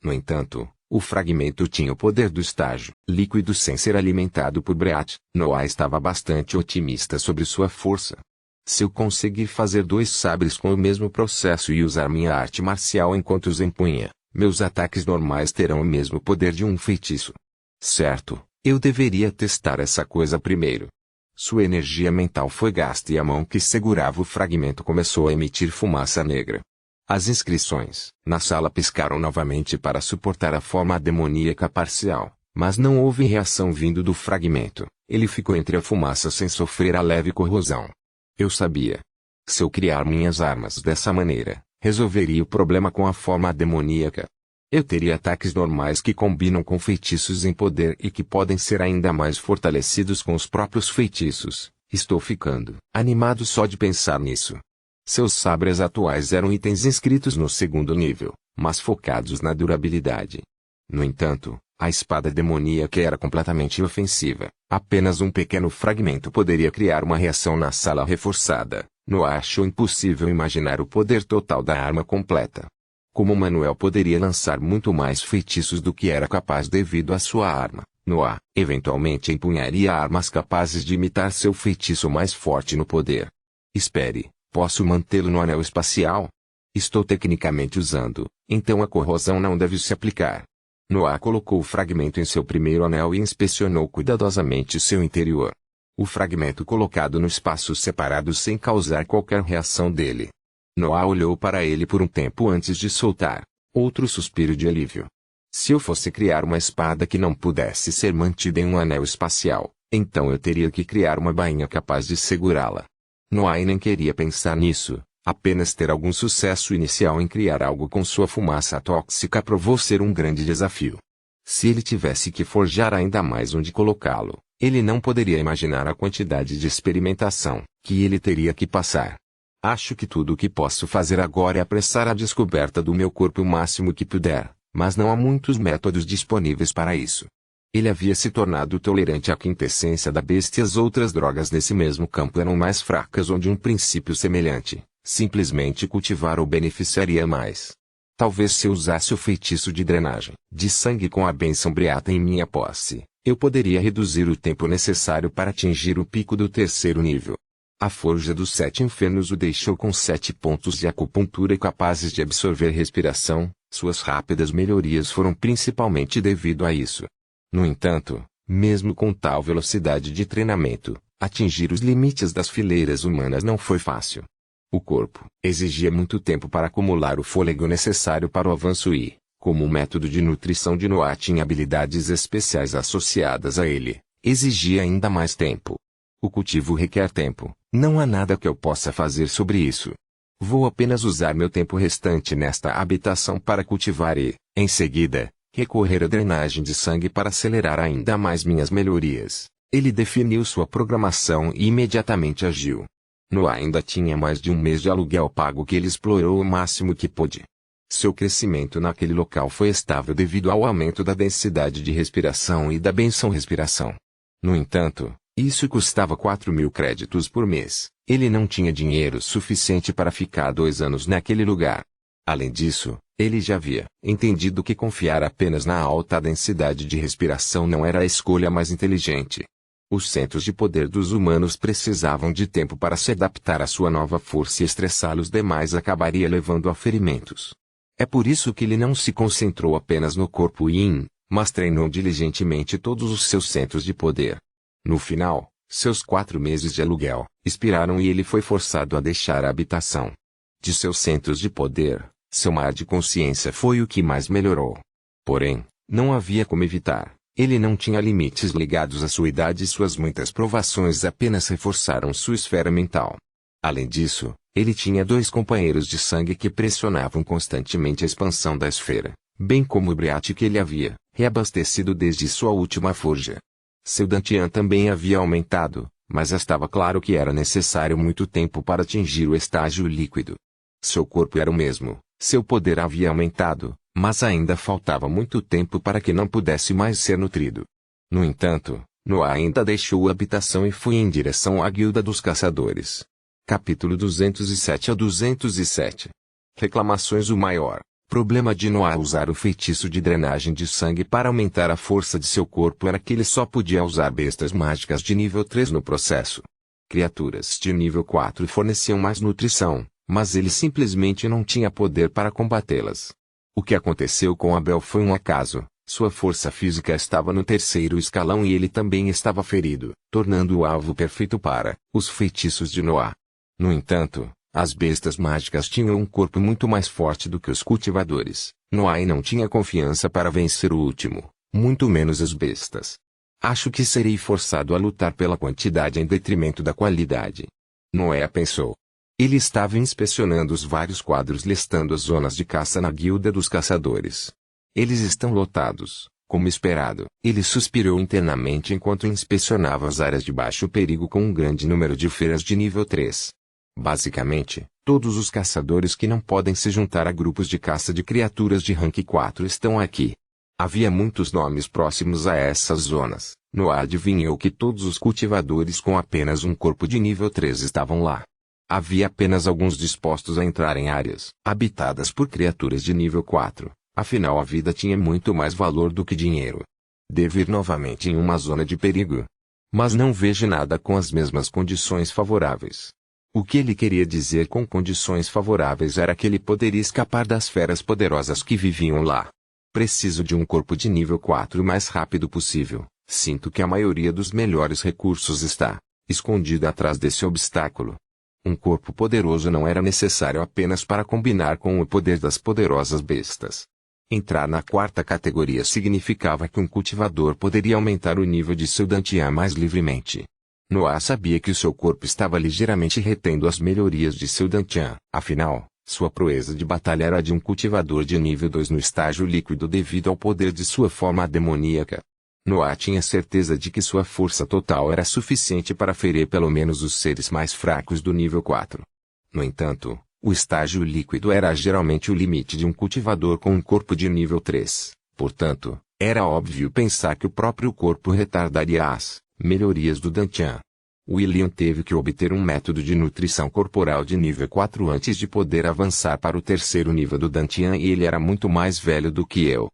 A: No entanto, o fragmento tinha o poder do estágio líquido sem ser alimentado por Briat. Noé estava bastante otimista sobre sua força. Se eu conseguir fazer 2 sabres com o mesmo processo e usar minha arte marcial enquanto os empunha, Meus ataques normais terão o mesmo poder de um feitiço. Certo, eu deveria testar essa coisa primeiro. Sua energia mental foi gasta e a mão que segurava o fragmento começou a emitir fumaça negra. As inscrições na sala piscaram novamente para suportar a forma demoníaca parcial, mas não houve reação vindo do fragmento. Ele ficou entre a fumaça sem sofrer a leve corrosão. Eu sabia. Se eu criar minhas armas dessa maneira, resolveria o problema com a forma demoníaca. Eu teria ataques normais que combinam com feitiços em poder e que podem ser ainda mais fortalecidos com os próprios feitiços. Estou ficando animado só de pensar nisso. Seus sabres atuais eram itens inscritos no segundo nível, mas focados na durabilidade. No entanto, a espada demoníaca era completamente inofensiva. Apenas um pequeno fragmento poderia criar uma reação na sala reforçada. Noah achou impossível imaginar o poder total da arma completa. Como Manuel poderia lançar muito mais feitiços do que era capaz devido à sua arma, Noah eventualmente empunharia armas capazes de imitar seu feitiço mais forte no poder. Espere, posso mantê-lo no anel espacial? Estou tecnicamente usando, então a corrosão não deve se aplicar. Noah colocou o fragmento em seu primeiro anel e inspecionou cuidadosamente seu interior. O fragmento colocado no espaço separado sem causar qualquer reação dele. Noah olhou para ele por um tempo antes de soltar outro suspiro de alívio. Se eu fosse criar uma espada que não pudesse ser mantida em um anel espacial, então eu teria que criar uma bainha capaz de segurá-la. Noah nem queria pensar nisso, apenas ter algum sucesso inicial em criar algo com sua fumaça tóxica provou ser um grande desafio. Se ele tivesse que forjar ainda mais onde colocá-lo, ele não poderia imaginar a quantidade de experimentação que ele teria que passar. Acho que tudo o que posso fazer agora é apressar a descoberta do meu corpo o máximo que puder, mas não há muitos métodos disponíveis para isso. Ele havia se tornado tolerante à quintessência da besta e as outras drogas nesse mesmo campo eram mais fracas onde um princípio semelhante, simplesmente cultivar o beneficiaria mais. Talvez se eu usasse o feitiço de drenagem de sangue com a bênção Briata em minha posse, eu poderia reduzir o tempo necessário para atingir o pico do terceiro nível. A forja dos 7 infernos o deixou com 7 pontos de acupuntura capazes de absorver respiração. Suas rápidas melhorias foram principalmente devido a isso. No entanto, mesmo com tal velocidade de treinamento, atingir os limites das fileiras humanas não foi fácil. O corpo exigia muito tempo para acumular o fôlego necessário para o avanço e, como o método de nutrição de Noah tinha habilidades especiais associadas a ele, exigia ainda mais tempo. O cultivo requer tempo, não há nada que eu possa fazer sobre isso. Vou apenas usar meu tempo restante nesta habitação para cultivar e, em seguida, recorrer à drenagem de sangue para acelerar ainda mais minhas melhorias. Ele definiu sua programação e imediatamente agiu. Noah ainda tinha mais de um mês de aluguel pago que ele explorou o máximo que pôde. Seu crescimento naquele local foi estável devido ao aumento da densidade de respiração e da benção respiração. No entanto, isso custava 4.000 créditos por mês. Ele não tinha dinheiro suficiente para ficar 2 anos naquele lugar. Além disso, ele já havia entendido que confiar apenas na alta densidade de respiração não era a escolha mais inteligente. Os centros de poder dos humanos precisavam de tempo para se adaptar à sua nova força e estressá-los demais acabaria levando a ferimentos. É por isso que ele não se concentrou apenas no corpo yin, mas treinou diligentemente todos os seus centros de poder. No final, seus 4 meses de aluguel expiraram e ele foi forçado a deixar a habitação. De seus centros de poder, seu mar de consciência foi o que mais melhorou. Porém, não havia como evitar. Ele não tinha limites ligados à sua idade e suas muitas provações apenas reforçaram sua esfera mental. Além disso, ele tinha 2 companheiros de sangue que pressionavam constantemente a expansão da esfera, bem como o Briate que ele havia reabastecido desde sua última forja. Seu Dantian também havia aumentado, mas estava claro que era necessário muito tempo para atingir o estágio líquido. Seu corpo era o mesmo, seu poder havia aumentado, mas ainda faltava muito tempo para que não pudesse mais ser nutrido. No entanto, Noah ainda deixou a habitação e foi em direção à Guilda dos Caçadores. Capítulo 207 a 207. Reclamações. O maior problema de Noah usar o feitiço de drenagem de sangue para aumentar a força de seu corpo era que ele só podia usar bestas mágicas de nível 3 no processo. Criaturas de nível 4 forneciam mais nutrição, mas ele simplesmente não tinha poder para combatê-las. O que aconteceu com Abel foi um acaso. Sua força física estava no terceiro escalão e ele também estava ferido, tornando-o alvo perfeito para os feitiços de Noá. No entanto, as bestas mágicas tinham um corpo muito mais forte do que os cultivadores. Noá não tinha confiança para vencer o último, muito menos as bestas. Acho que serei forçado a lutar pela quantidade em detrimento da qualidade. Noé pensou. Ele estava inspecionando os vários quadros listando as zonas de caça na guilda dos caçadores. Eles estão lotados, como esperado. Ele suspirou internamente enquanto inspecionava as áreas de baixo perigo com um grande número de feiras de nível 3. Basicamente, todos os caçadores que não podem se juntar a grupos de caça de criaturas de rank 4 estão aqui. Havia muitos nomes próximos a essas zonas. Noah adivinhou que todos os cultivadores com apenas um corpo de nível 3 estavam lá. Havia apenas alguns dispostos a entrar em áreas habitadas por criaturas de nível 4. Afinal a vida tinha muito mais valor do que dinheiro. Devo ir novamente em uma zona de perigo. Mas não vejo nada com as mesmas condições favoráveis. O que ele queria dizer com condições favoráveis era que ele poderia escapar das feras poderosas que viviam lá. Preciso de um corpo de nível 4 o mais rápido possível. Sinto que a maioria dos melhores recursos está escondida atrás desse obstáculo. Um corpo poderoso não era necessário apenas para combinar com o poder das poderosas bestas. Entrar na quarta categoria significava que um cultivador poderia aumentar o nível de seu Dantian mais livremente. Noah sabia que o seu corpo estava ligeiramente retendo as melhorias de seu Dantian. Afinal, sua proeza de batalha era de um cultivador de nível 2 no estágio líquido devido ao poder de sua forma demoníaca. Noah tinha certeza de que sua força total era suficiente para ferir pelo menos os seres mais fracos do nível 4. No entanto, o estágio líquido era geralmente o limite de um cultivador com um corpo de nível 3. Portanto, era óbvio pensar que o próprio corpo retardaria as melhorias do Dantian. William teve que obter um método de nutrição corporal de nível 4 antes de poder avançar para o terceiro nível do Dantian e ele era muito mais velho do que eu.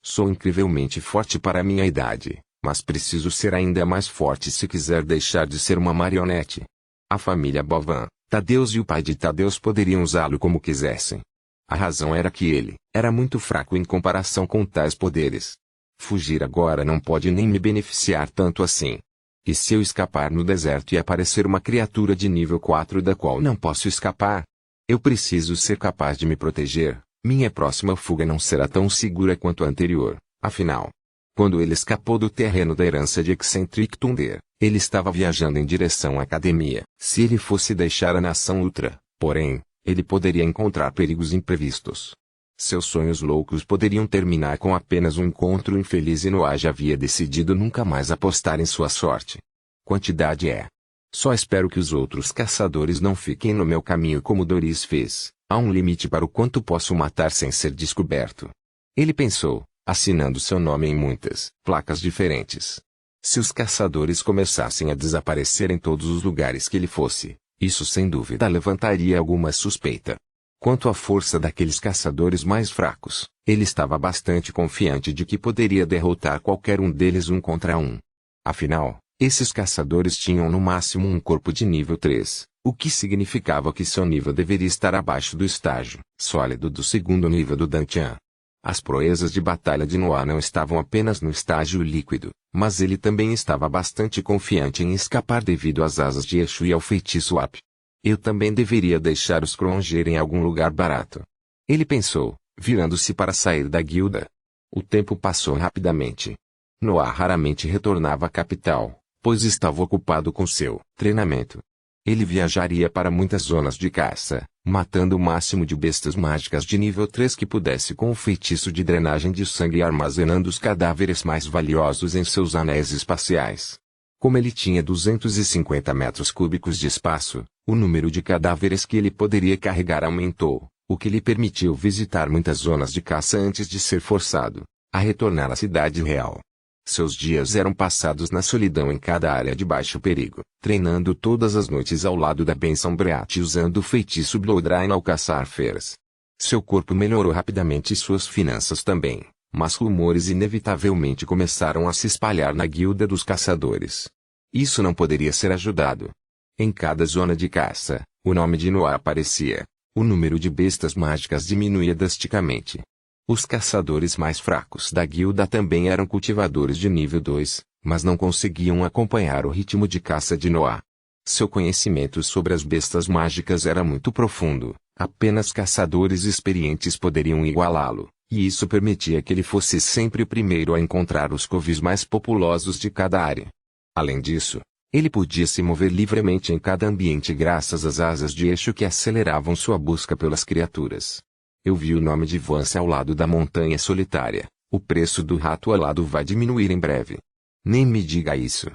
A: Sou incrivelmente forte para minha idade, mas preciso ser ainda mais forte se quiser deixar de ser uma marionete. A família Bovan, Tadeus e o pai de Tadeus poderiam usá-lo como quisessem. A razão era que ele era muito fraco em comparação com tais poderes. Fugir agora não pode nem me beneficiar tanto assim. E se eu escapar no deserto e aparecer uma criatura de nível 4 da qual não posso escapar? Eu preciso ser capaz de me proteger. Minha próxima fuga não será tão segura quanto a anterior, afinal. Quando ele escapou do terreno da herança de Eccentric Thunder, ele estava viajando em direção à academia. Se ele fosse deixar a nação Ultra, porém, ele poderia encontrar perigos imprevistos. Seus sonhos loucos poderiam terminar com apenas um encontro infeliz e Noah já havia decidido nunca mais apostar em sua sorte. Quantidade é. Só espero que os outros caçadores não fiquem no meu caminho como Doris fez. Há um limite para o quanto posso matar sem ser descoberto. Ele pensou, assinando seu nome em muitas placas diferentes. Se os caçadores começassem a desaparecer em todos os lugares que ele fosse, isso sem dúvida levantaria alguma suspeita. Quanto à força daqueles caçadores mais fracos, ele estava bastante confiante de que poderia derrotar qualquer um deles 1 contra 1. Afinal, esses caçadores tinham no máximo um corpo de nível 3, o que significava que seu nível deveria estar abaixo do estágio sólido do segundo nível do Dantian. As proezas de batalha de Noah não estavam apenas no estágio líquido, mas ele também estava bastante confiante em escapar devido às asas de Exu e ao feitiço Ap. Eu também deveria deixar os Kronger em algum lugar barato. Ele pensou, virando-se para sair da guilda. O tempo passou rapidamente. Noah raramente retornava à capital, pois estava ocupado com seu treinamento. Ele viajaria para muitas zonas de caça, matando o máximo de bestas mágicas de nível 3 que pudesse com o feitiço de drenagem de sangue e armazenando os cadáveres mais valiosos em seus anéis espaciais. Como ele tinha 250 metros cúbicos de espaço, o número de cadáveres que ele poderia carregar aumentou, o que lhe permitiu visitar muitas zonas de caça antes de ser forçado a retornar à cidade real. Seus dias eram passados na solidão em cada área de baixo perigo, treinando todas as noites ao lado da Benção Breat usando o feitiço Bloodline ao caçar feras. Seu corpo melhorou rapidamente e suas finanças também, mas rumores inevitavelmente começaram a se espalhar na guilda dos caçadores. Isso não poderia ser ajudado. Em cada zona de caça, o nome de Noah aparecia. O número de bestas mágicas diminuía drasticamente. Os caçadores mais fracos da guilda também eram cultivadores de nível 2, mas não conseguiam acompanhar o ritmo de caça de Noah. Seu conhecimento sobre as bestas mágicas era muito profundo, apenas caçadores experientes poderiam igualá-lo, e isso permitia que ele fosse sempre o primeiro a encontrar os covis mais populosos de cada área. Além disso, ele podia se mover livremente em cada ambiente graças às asas de eixo que aceleravam sua busca pelas criaturas. Eu vi o nome de Vance ao lado da montanha solitária. O preço do rato alado vai diminuir em breve. Nem me diga isso.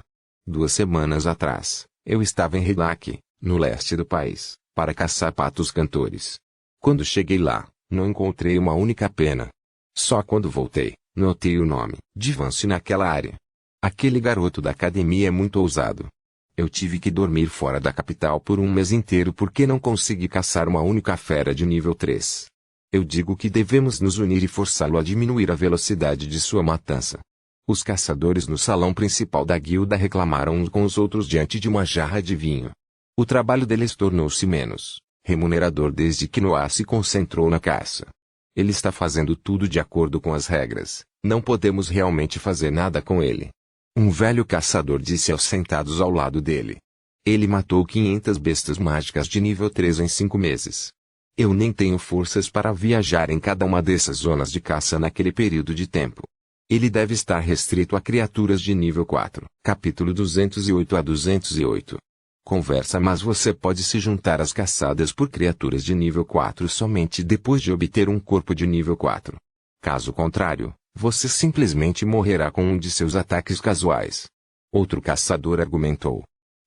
A: 2 semanas atrás, eu estava em Rilac, no leste do país, para caçar patos cantores. Quando cheguei lá, não encontrei uma única pena. Só quando voltei, notei o nome de Vance naquela área. Aquele garoto da academia é muito ousado. Eu tive que dormir fora da capital por um mês inteiro porque não consegui caçar uma única fera de nível 3. Eu digo que devemos nos unir e forçá-lo a diminuir a velocidade de sua matança. Os caçadores no salão principal da guilda reclamaram uns com os outros diante de uma jarra de vinho. O trabalho deles tornou-se menos remunerador desde que Noah se concentrou na caça. Ele está fazendo tudo de acordo com as regras, não podemos realmente fazer nada com ele. Um velho caçador disse aos sentados ao lado dele. Ele matou 500 bestas mágicas de nível 3 em 5 meses. Eu nem tenho forças para viajar em cada uma dessas zonas de caça naquele período de tempo. Ele deve estar restrito a criaturas de nível 4. Capítulo 208 a 208. Conversa. Mas você pode se juntar às caçadas por criaturas de nível 4 somente depois de obter um corpo de nível 4. Caso contrário, você simplesmente morrerá com um de seus ataques casuais. Outro caçador argumentou.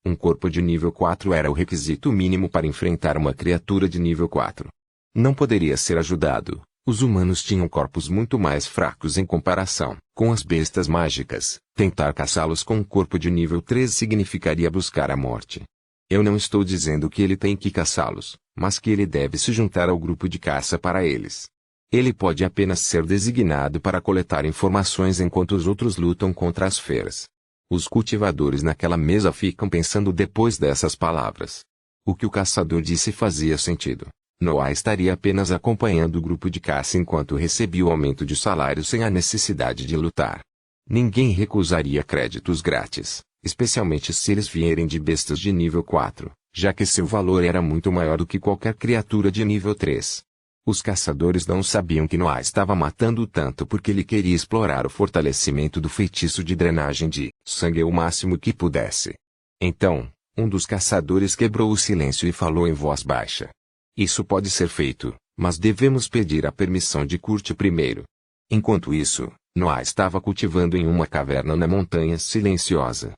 A: Um corpo de nível 4 era o requisito mínimo para enfrentar uma criatura de nível 4. Não poderia ser ajudado. Os humanos tinham corpos muito mais fracos em comparação com as bestas mágicas. Tentar caçá-los com um corpo de nível 3 significaria buscar a morte. Eu não estou dizendo que ele tem que caçá-los, mas que ele deve se juntar ao grupo de caça para eles. Ele pode apenas ser designado para coletar informações enquanto os outros lutam contra as feras. Os cultivadores naquela mesa ficam pensando depois dessas palavras. O que o caçador disse fazia sentido. Noah estaria apenas acompanhando o grupo de caça enquanto recebia o aumento de salário sem a necessidade de lutar. Ninguém recusaria créditos grátis, especialmente se eles vierem de bestas de nível 4, já que seu valor era muito maior do que qualquer criatura de nível 3. Os caçadores não sabiam que Noah estava matando tanto porque ele queria explorar o fortalecimento do feitiço de drenagem de sangue o máximo que pudesse. Então, um dos caçadores quebrou o silêncio e falou em voz baixa. Isso pode ser feito, mas devemos pedir a permissão de Kurt primeiro. Enquanto isso, Noah estava cultivando em uma caverna na montanha silenciosa.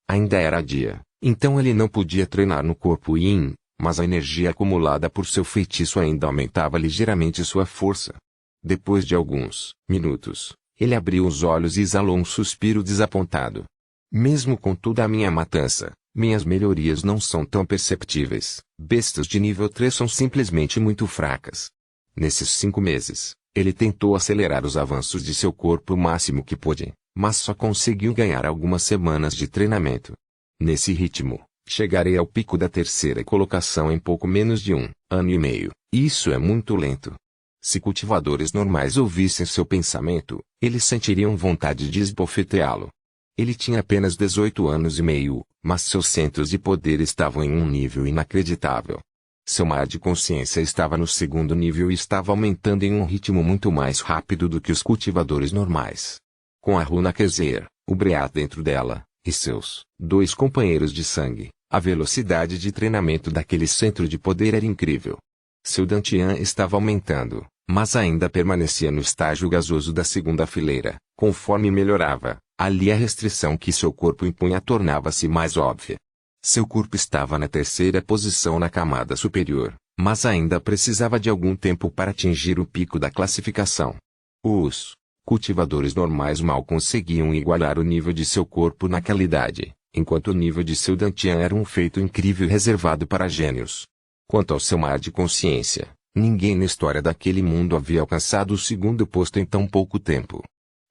A: Ainda era dia, então ele não podia treinar no corpo Yin, mas a energia acumulada por seu feitiço ainda aumentava ligeiramente sua força. Depois de alguns minutos, ele abriu os olhos e exalou um suspiro desapontado. Mesmo com toda a minha matança, minhas melhorias não são tão perceptíveis. Bestas de nível 3 são simplesmente muito fracas. Nesses 5 meses, ele tentou acelerar os avanços de seu corpo o máximo que pôde, mas só conseguiu ganhar algumas semanas de treinamento. Nesse ritmo, chegarei ao pico da 3ª colocação em pouco menos de 1 ano e meio. Isso é muito lento. Se cultivadores normais ouvissem seu pensamento, eles sentiriam vontade de esbofeteá-lo. Ele tinha apenas 18 anos e meio, mas seus centros de poder estavam em um nível inacreditável. Seu mar de consciência estava no 2º nível e estava aumentando em um ritmo muito mais rápido do que os cultivadores normais. Com a runa Kezer, o Breath dentro dela, e seus 2 companheiros de sangue, a velocidade de treinamento daquele centro de poder era incrível. Seu Dantian estava aumentando, mas ainda permanecia no estágio gasoso da 2ª fileira. Conforme melhorava, ali a restrição que seu corpo impunha tornava-se mais óbvia. Seu corpo estava na 3ª posição na camada superior, mas ainda precisava de algum tempo para atingir o pico da classificação. Os cultivadores normais mal conseguiam igualar o nível de seu corpo naquela idade, enquanto o nível de seu Dantian era um feito incrível reservado para gênios. Quanto ao seu mar de consciência, ninguém na história daquele mundo havia alcançado o 2º posto em tão pouco tempo.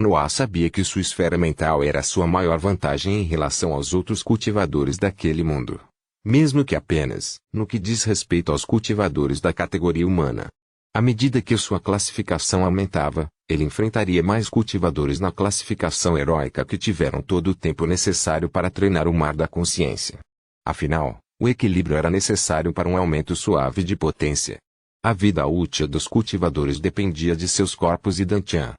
A: Noah sabia que sua esfera mental era sua maior vantagem em relação aos outros cultivadores daquele mundo. Mesmo que apenas, no que diz respeito aos cultivadores da categoria humana. À medida que sua classificação aumentava, ele enfrentaria mais cultivadores na classificação heróica que tiveram todo o tempo necessário para treinar o mar da consciência. Afinal, o equilíbrio era necessário para um aumento suave de potência. A vida útil dos cultivadores dependia de seus corpos e Dantian.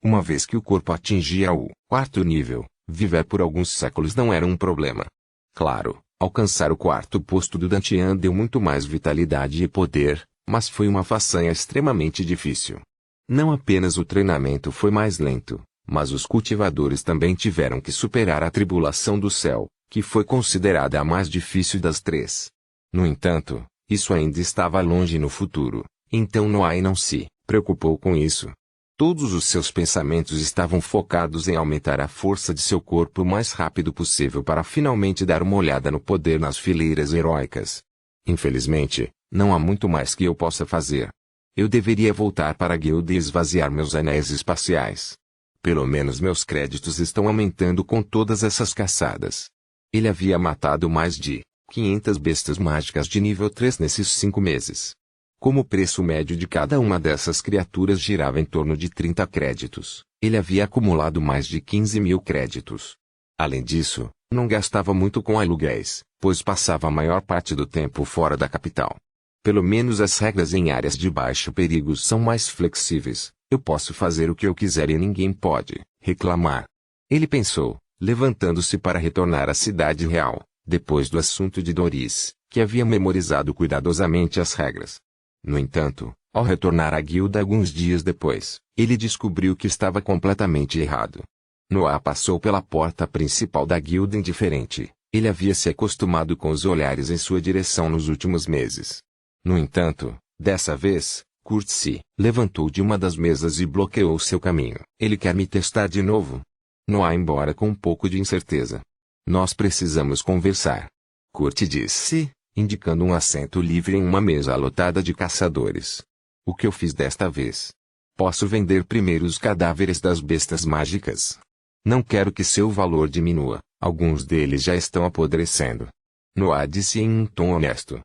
A: Uma vez que o corpo atingia o quarto nível, viver por alguns séculos não era um problema. Claro, alcançar o quarto posto do Dantian deu muito mais vitalidade e poder, mas foi uma façanha extremamente difícil. Não apenas o treinamento foi mais lento, mas os cultivadores também tiveram que superar a tribulação do céu, que foi considerada a mais difícil das três. No entanto, isso ainda estava longe no futuro, então Noai não se preocupou com isso. Todos os seus pensamentos estavam focados em aumentar a força de seu corpo o mais rápido possível para finalmente dar uma olhada no poder nas fileiras heróicas. Infelizmente, não há muito mais que eu possa fazer. Eu deveria voltar para a guilda e esvaziar meus anéis espaciais. Pelo menos meus créditos estão aumentando com todas essas caçadas. Ele havia matado mais de 500 bestas mágicas de nível 3 nesses 5 meses. Como o preço médio de cada uma dessas criaturas girava em torno de 30 créditos, ele havia acumulado mais de 15 mil créditos. Além disso, não gastava muito com aluguéis, pois passava a maior parte do tempo fora da capital. Pelo menos as regras em áreas de baixo perigo são mais flexíveis. Eu posso fazer o que eu quiser e ninguém pode reclamar. Ele pensou, levantando-se para retornar à cidade real, depois do assunto de Doris, que havia memorizado cuidadosamente as regras. No entanto, ao retornar à guilda alguns dias depois, ele descobriu que estava completamente errado. Noah passou pela porta principal da guilda indiferente. Ele havia se acostumado com os olhares em sua direção nos últimos meses. No entanto, dessa vez, Kurt se levantou de uma das mesas e bloqueou seu caminho. Ele quer me testar de novo? Noah embora com um pouco de incerteza. Nós precisamos conversar. Kurt disse, indicando um assento livre em uma mesa lotada de caçadores. O que eu fiz desta vez? Posso vender primeiro os cadáveres das bestas mágicas. Não quero que seu valor diminua, alguns deles já estão apodrecendo. Noah disse em um tom honesto.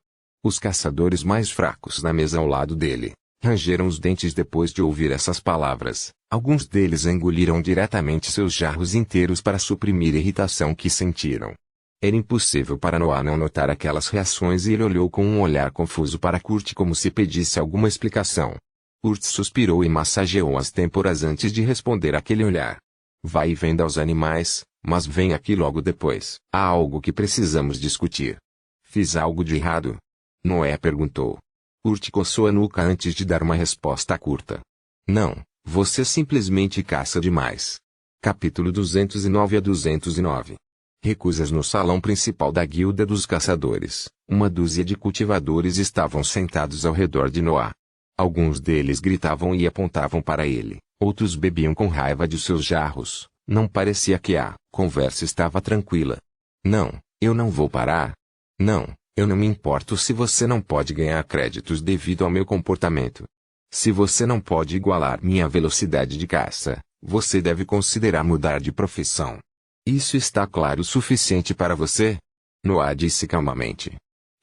A: Os caçadores mais fracos na mesa ao lado dele rangeram os dentes depois de ouvir essas palavras. Alguns deles engoliram diretamente seus jarros inteiros para suprimir a irritação que sentiram. Era impossível para Noah não notar aquelas reações e ele olhou com um olhar confuso para Kurt como se pedisse alguma explicação. Kurt suspirou e massageou as têmporas antes de responder aquele olhar. Vai e venda aos animais, mas vem aqui logo depois. Há algo que precisamos discutir. Fiz algo de errado? Noé perguntou. Kurt coçou a nuca antes de dar uma resposta curta. Não, você simplesmente caça demais. Capítulo 209 a 209. Recusas no salão principal da Guilda dos Caçadores. Uma dúzia de cultivadores estavam sentados ao redor de Noah. Alguns deles gritavam e apontavam para ele, outros bebiam com raiva de seus jarros. Não parecia que a conversa estava tranquila. Não, eu não vou parar. Não, eu não me importo se você não pode ganhar créditos devido ao meu comportamento. Se você não pode igualar minha velocidade de caça, você deve considerar mudar de profissão. Isso está claro o suficiente para você? Noah disse calmamente.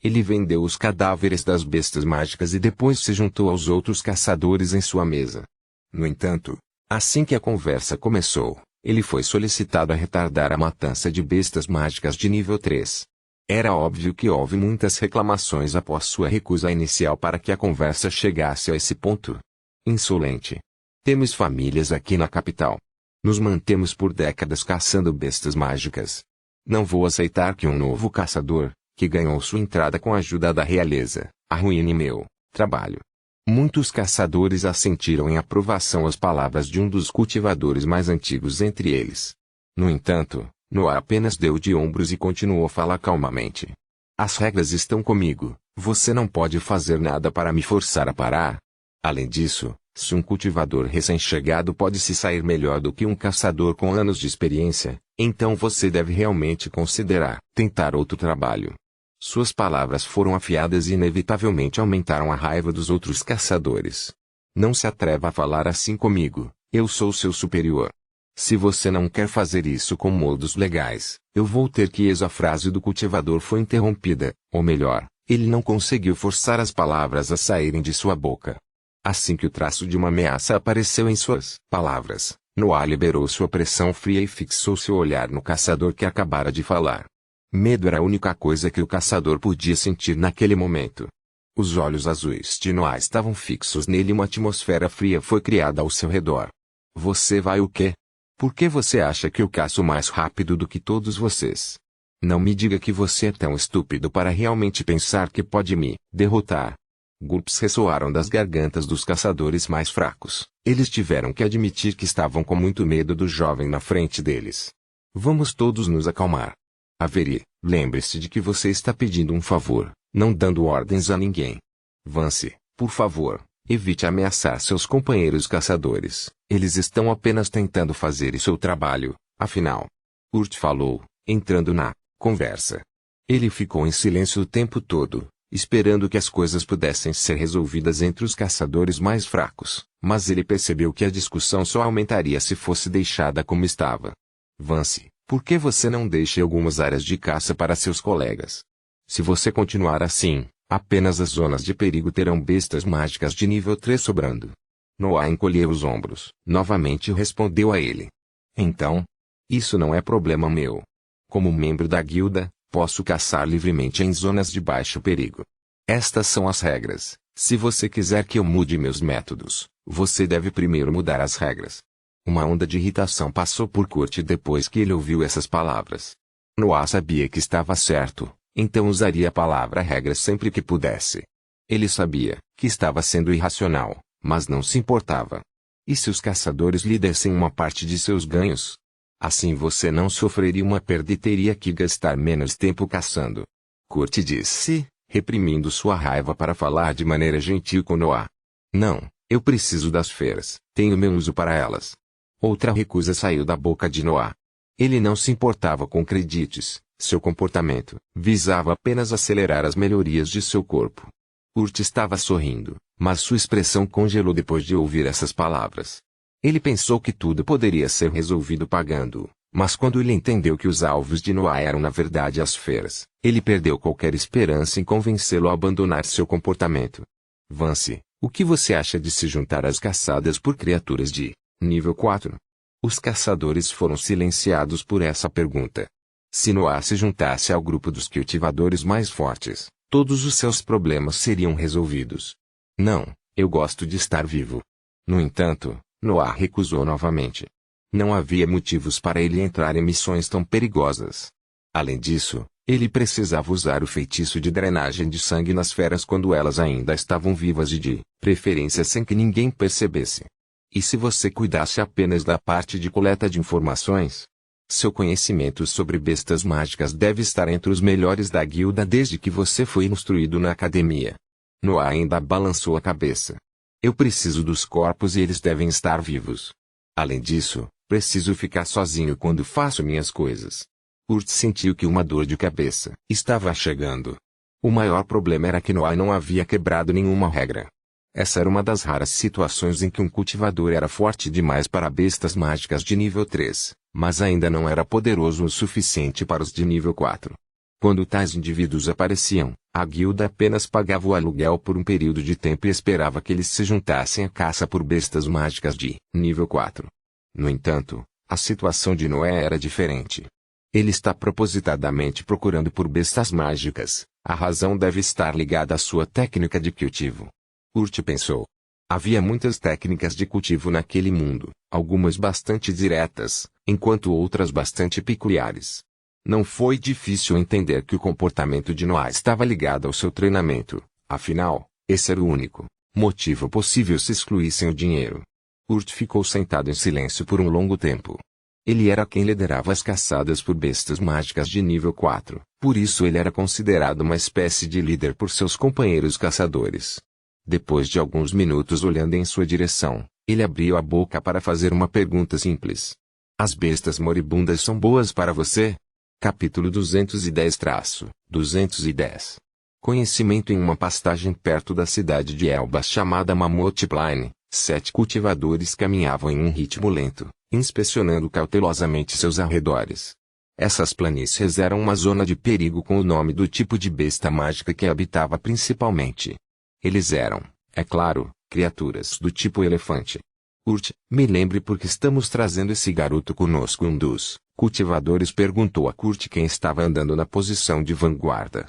A: Ele vendeu os cadáveres das bestas mágicas e depois se juntou aos outros caçadores em sua mesa. No entanto, assim que a conversa começou, ele foi solicitado a retardar a matança de bestas mágicas de nível 3. Era óbvio que houve muitas reclamações após sua recusa inicial para que a conversa chegasse a esse ponto. Insolente. Temos famílias aqui na capital. Nos mantemos por décadas caçando bestas mágicas. Não vou aceitar que um novo caçador, que ganhou sua entrada com a ajuda da realeza, arruine meu trabalho. Muitos caçadores assentiram em aprovação às palavras de um dos cultivadores mais antigos entre eles. No entanto, Noah apenas deu de ombros e continuou a falar calmamente. As regras estão comigo, você não pode fazer nada para me forçar a parar. Além disso, se um cultivador recém-chegado pode se sair melhor do que um caçador com anos de experiência, então você deve realmente considerar tentar outro trabalho. Suas palavras foram afiadas e inevitavelmente aumentaram a raiva dos outros caçadores. Não se atreva a falar assim comigo, eu sou seu superior. Se você não quer fazer isso com modos legais, eu vou ter que... A frase do cultivador foi interrompida, ou melhor, ele não conseguiu forçar as palavras a saírem de sua boca. Assim que o traço de uma ameaça apareceu em suas palavras, Noah liberou sua pressão fria e fixou seu olhar no caçador que acabara de falar. Medo era a única coisa que o caçador podia sentir naquele momento. Os olhos azuis de Noah estavam fixos nele e uma atmosfera fria foi criada ao seu redor. Você vai o quê? Por que você acha que eu caço mais rápido do que todos vocês? Não me diga que você é tão estúpido para realmente pensar que pode me derrotar. Golpes ressoaram das gargantas dos caçadores mais fracos. Eles tiveram que admitir que estavam com muito medo do jovem na frente deles. Vamos todos nos acalmar. Avery, lembre-se de que você está pedindo um favor, não dando ordens a ninguém. Vance, por favor, evite ameaçar seus companheiros caçadores. Eles estão apenas tentando fazer o seu trabalho, afinal. Urt falou, entrando na conversa. Ele ficou em silêncio o tempo todo, esperando que as coisas pudessem ser resolvidas entre os caçadores mais fracos, mas ele percebeu que a discussão só aumentaria se fosse deixada como estava. Vance, por que você não deixa algumas áreas de caça para seus colegas? Se você continuar assim, apenas as zonas de perigo terão bestas mágicas de nível 3 sobrando. Noah encolheu os ombros, novamente respondeu a ele. Então? Isso não é problema meu. Como membro da guilda, posso caçar livremente em zonas de baixo perigo. Estas são as regras. Se você quiser que eu mude meus métodos, você deve primeiro mudar as regras. Uma onda de irritação passou por Kurt depois que ele ouviu essas palavras. Noah sabia que estava certo, então usaria a palavra regra sempre que pudesse. Ele sabia que estava sendo irracional, mas não se importava. E se os caçadores lhe dessem uma parte de seus ganhos? Assim você não sofreria uma perda e teria que gastar menos tempo caçando. Kurt disse, reprimindo sua raiva para falar de maneira gentil com Noah. Não, eu preciso das feras, tenho meu uso para elas. Outra recusa saiu da boca de Noah. Ele não se importava com credites, seu comportamento visava apenas acelerar as melhorias de seu corpo. Urt estava sorrindo, mas sua expressão congelou depois de ouvir essas palavras. Ele pensou que tudo poderia ser resolvido pagando, mas quando ele entendeu que os alvos de Noah eram na verdade as feras, ele perdeu qualquer esperança em convencê-lo a abandonar seu comportamento. Vance, o que você acha de se juntar às caçadas por criaturas de nível 4? Os caçadores foram silenciados por essa pergunta. Se Noah se juntasse ao grupo dos cultivadores mais fortes, todos os seus problemas seriam resolvidos. Não, eu gosto de estar vivo. No entanto, Noah recusou novamente. Não havia motivos para ele entrar em missões tão perigosas. Além disso, ele precisava usar o feitiço de drenagem de sangue nas feras quando elas ainda estavam vivas e de preferência sem que ninguém percebesse. E se você cuidasse apenas da parte de coleta de informações? Seu conhecimento sobre bestas mágicas deve estar entre os melhores da guilda desde que você foi instruído na academia. Noah ainda balançou a cabeça. Eu preciso dos corpos e eles devem estar vivos. Além disso, preciso ficar sozinho quando faço minhas coisas. Urt sentiu que uma dor de cabeça estava chegando. O maior problema era que Noah não havia quebrado nenhuma regra. Essa era uma das raras situações em que um cultivador era forte demais para bestas mágicas de nível 3, mas ainda não era poderoso o suficiente para os de nível 4. Quando tais indivíduos apareciam, a guilda apenas pagava o aluguel por um período de tempo e esperava que eles se juntassem à caça por bestas mágicas de nível 4. No entanto, a situação de Noé era diferente. Ele está propositadamente procurando por bestas mágicas. A razão deve estar ligada à sua técnica de cultivo. Urt pensou. Havia muitas técnicas de cultivo naquele mundo, algumas bastante diretas, enquanto outras bastante peculiares. Não foi difícil entender que o comportamento de Noah estava ligado ao seu treinamento, afinal, esse era o único motivo possível se excluíssem o dinheiro. Urt ficou sentado em silêncio por um longo tempo. Ele era quem liderava as caçadas por bestas mágicas de nível 4, por isso ele era considerado uma espécie de líder por seus companheiros caçadores. Depois de alguns minutos olhando em sua direção, ele abriu a boca para fazer uma pergunta simples. As bestas moribundas são boas para você? Capítulo 210-210. Conhecimento. Em uma pastagem perto da cidade de Elbas chamada Mammoth Plain, 7 cultivadores caminhavam em um ritmo lento, inspecionando cautelosamente seus arredores. Essas planícies eram uma zona de perigo com o nome do tipo de besta mágica que habitava principalmente. Eles eram, é claro, Criaturas do tipo elefante. Urt, me lembre por que estamos trazendo esse garoto conosco. Um dos cultivadores perguntou a Kurt quem estava andando na posição de vanguarda.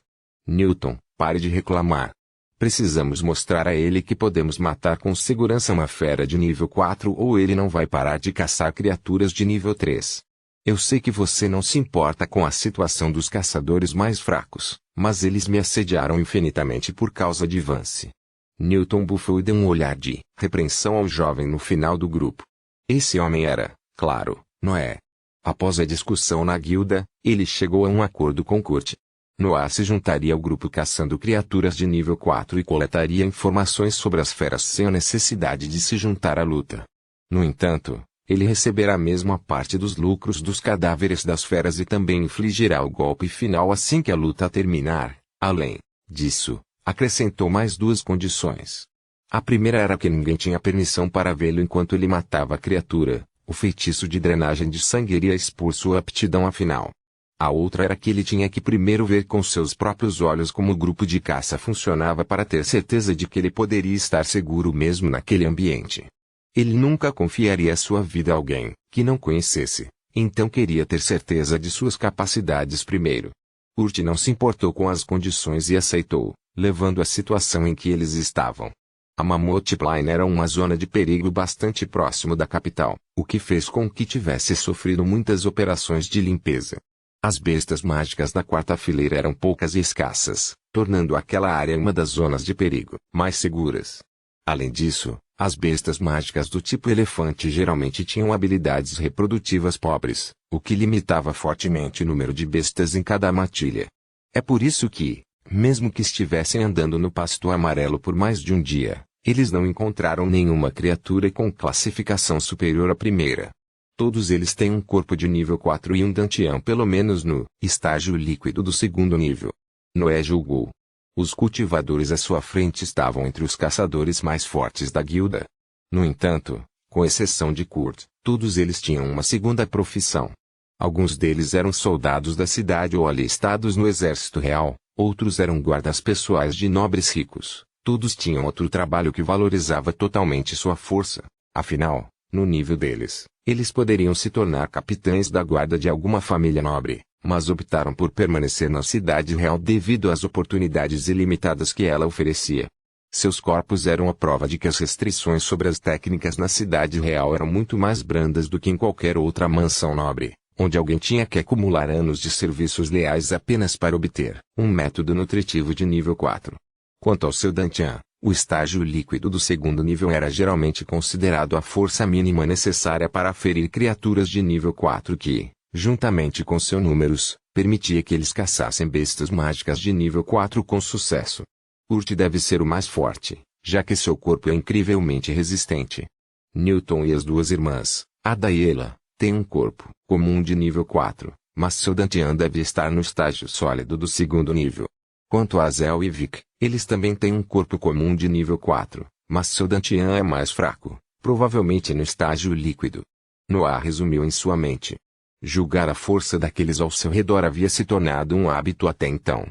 A: Newton, pare de reclamar. Precisamos mostrar a ele que podemos matar com segurança uma fera de nível 4 ou ele não vai parar de caçar criaturas de nível 3. Eu sei que você não se importa com a situação dos caçadores mais fracos, mas eles me assediaram infinitamente por causa de Vance. Newton bufou e deu um olhar de repreensão ao jovem no final do grupo. Esse homem era, claro, Noé. Após a discussão na guilda, ele chegou a um acordo com Kurt. Noah se juntaria ao grupo caçando criaturas de nível 4 e coletaria informações sobre as feras sem a necessidade de se juntar à luta. No entanto, ele receberá mesmo a parte dos lucros dos cadáveres das feras e também infligirá o golpe final assim que a luta terminar. Além disso, acrescentou mais duas condições. A primeira era que ninguém tinha permissão para vê-lo enquanto ele matava a criatura. O feitiço de drenagem de sangue iria expor sua aptidão afinal. A outra era que ele tinha que primeiro ver com seus próprios olhos como o grupo de caça funcionava para ter certeza de que ele poderia estar seguro mesmo naquele ambiente. Ele nunca confiaria sua vida a alguém que não conhecesse, então queria ter certeza de suas capacidades primeiro. Urt não se importou com as condições e aceitou, levando a situação em que eles estavam. A Mammoth Plain era uma zona de perigo bastante próximo da capital, o que fez com que tivesse sofrido muitas operações de limpeza. As bestas mágicas da quarta fileira eram poucas e escassas, tornando aquela área uma das zonas de perigo mais seguras. Além disso, as bestas mágicas do tipo elefante geralmente tinham habilidades reprodutivas pobres, o que limitava fortemente o número de bestas em cada matilha. É por isso que, mesmo que estivessem andando no pasto amarelo por mais de um dia, eles não encontraram nenhuma criatura com classificação superior à primeira. Todos eles têm um corpo de nível 4 e um dantian pelo menos no estágio líquido do segundo nível. Noé julgou. Os cultivadores à sua frente estavam entre os caçadores mais fortes da guilda. No entanto, com exceção de Kurt, todos eles tinham uma segunda profissão. Alguns deles eram soldados da cidade ou alistados no exército real, outros eram guardas pessoais de nobres ricos, todos tinham outro trabalho que valorizava totalmente sua força. Afinal, no nível deles, eles poderiam se tornar capitães da guarda de alguma família nobre, mas optaram por permanecer na cidade real devido às oportunidades ilimitadas que ela oferecia. Seus corpos eram a prova de que as restrições sobre as técnicas na cidade real eram muito mais brandas do que em qualquer outra mansão nobre, onde alguém tinha que acumular anos de serviços leais apenas para obter um método nutritivo de nível 4. Quanto ao seu dantian, o estágio líquido do segundo nível era geralmente considerado a força mínima necessária para ferir criaturas de nível 4 que, juntamente com seus números, permitia que eles caçassem bestas mágicas de nível 4 com sucesso. Urt deve ser o mais forte, já que seu corpo é incrivelmente resistente. Newton e as duas irmãs, Ada e Ela, têm um corpo comum de nível 4, mas seu dantian deve estar no estágio sólido do segundo nível. Quanto a Zel e Vic, eles também têm um corpo comum de nível 4, mas seu dantian é mais fraco, provavelmente no estágio líquido. Noah resumiu em sua mente. Julgar a força daqueles ao seu redor havia se tornado um hábito até então.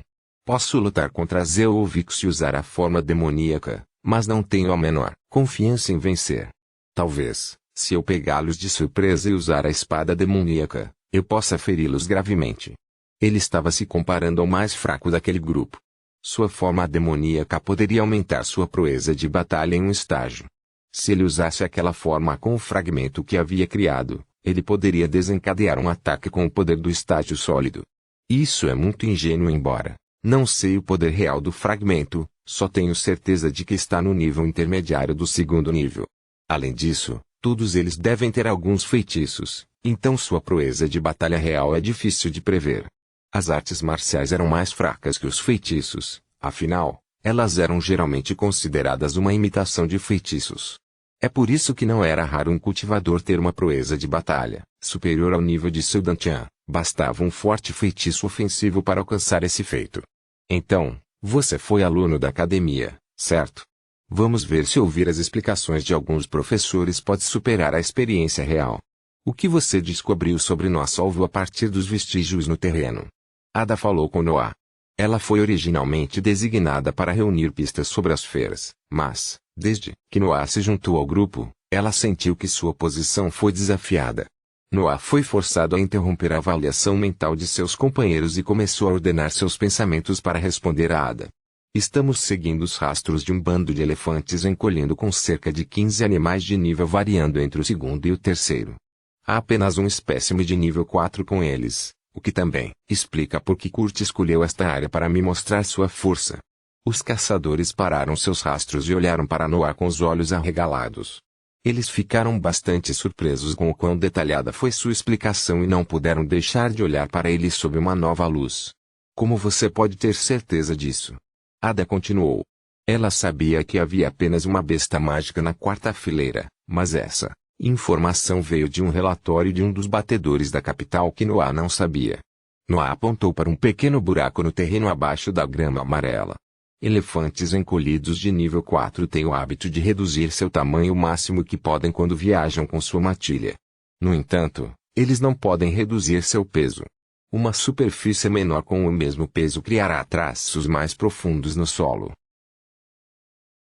A: Posso lutar contra Zel ou Vic se usar a forma demoníaca, mas não tenho a menor confiança em vencer. Talvez, se eu pegá-los de surpresa e usar a espada demoníaca, eu possa feri-los gravemente. Ele estava se comparando ao mais fraco daquele grupo. Sua forma demoníaca poderia aumentar sua proeza de batalha em um estágio. Se ele usasse aquela forma com o fragmento que havia criado, ele poderia desencadear um ataque com o poder do estágio sólido. Isso é muito ingênuo embora não sei o poder real do fragmento, só tenho certeza de que está no nível intermediário do segundo nível. Além disso, todos eles devem ter alguns feitiços, então sua proeza de batalha real é difícil de prever. As artes marciais eram mais fracas que os feitiços, afinal, elas eram geralmente consideradas uma imitação de feitiços. É por isso que não era raro um cultivador ter uma proeza de batalha superior ao nível de seu dantian, bastava um forte feitiço ofensivo para alcançar esse feito. Então, você foi aluno da academia, certo? Vamos ver se ouvir as explicações de alguns professores pode superar a experiência real. O que você descobriu sobre nosso alvo a partir dos vestígios no terreno? Ada falou com Noah. Ela foi originalmente designada para reunir pistas sobre as feras, mas, desde que Noah se juntou ao grupo, ela sentiu que sua posição foi desafiada. Noah foi forçado a interromper a avaliação mental de seus companheiros e começou a ordenar seus pensamentos para responder a Ada. Estamos seguindo os rastros de um bando de elefantes encolhendo com cerca de 15 animais de nível variando entre o segundo e o terceiro. Há apenas um espécime de nível 4 com eles, o que também explica por que Kurt escolheu esta área para me mostrar sua força. Os caçadores pararam seus rastros e olharam para Noah com os olhos arregalados. Eles ficaram bastante surpresos com o quão detalhada foi sua explicação e não puderam deixar de olhar para ele sob uma nova luz. Como você pode ter certeza disso? Ada continuou. Ela sabia que havia apenas uma besta mágica na quarta fileira, mas essa informação veio de um relatório de um dos batedores da capital que Noah não sabia. Noah apontou para um pequeno buraco no terreno abaixo da grama amarela. Elefantes encolhidos de nível 4 têm o hábito de reduzir seu tamanho o máximo que podem quando viajam com sua matilha. No entanto, eles não podem reduzir seu peso. Uma superfície menor com o mesmo peso criará traços mais profundos no solo.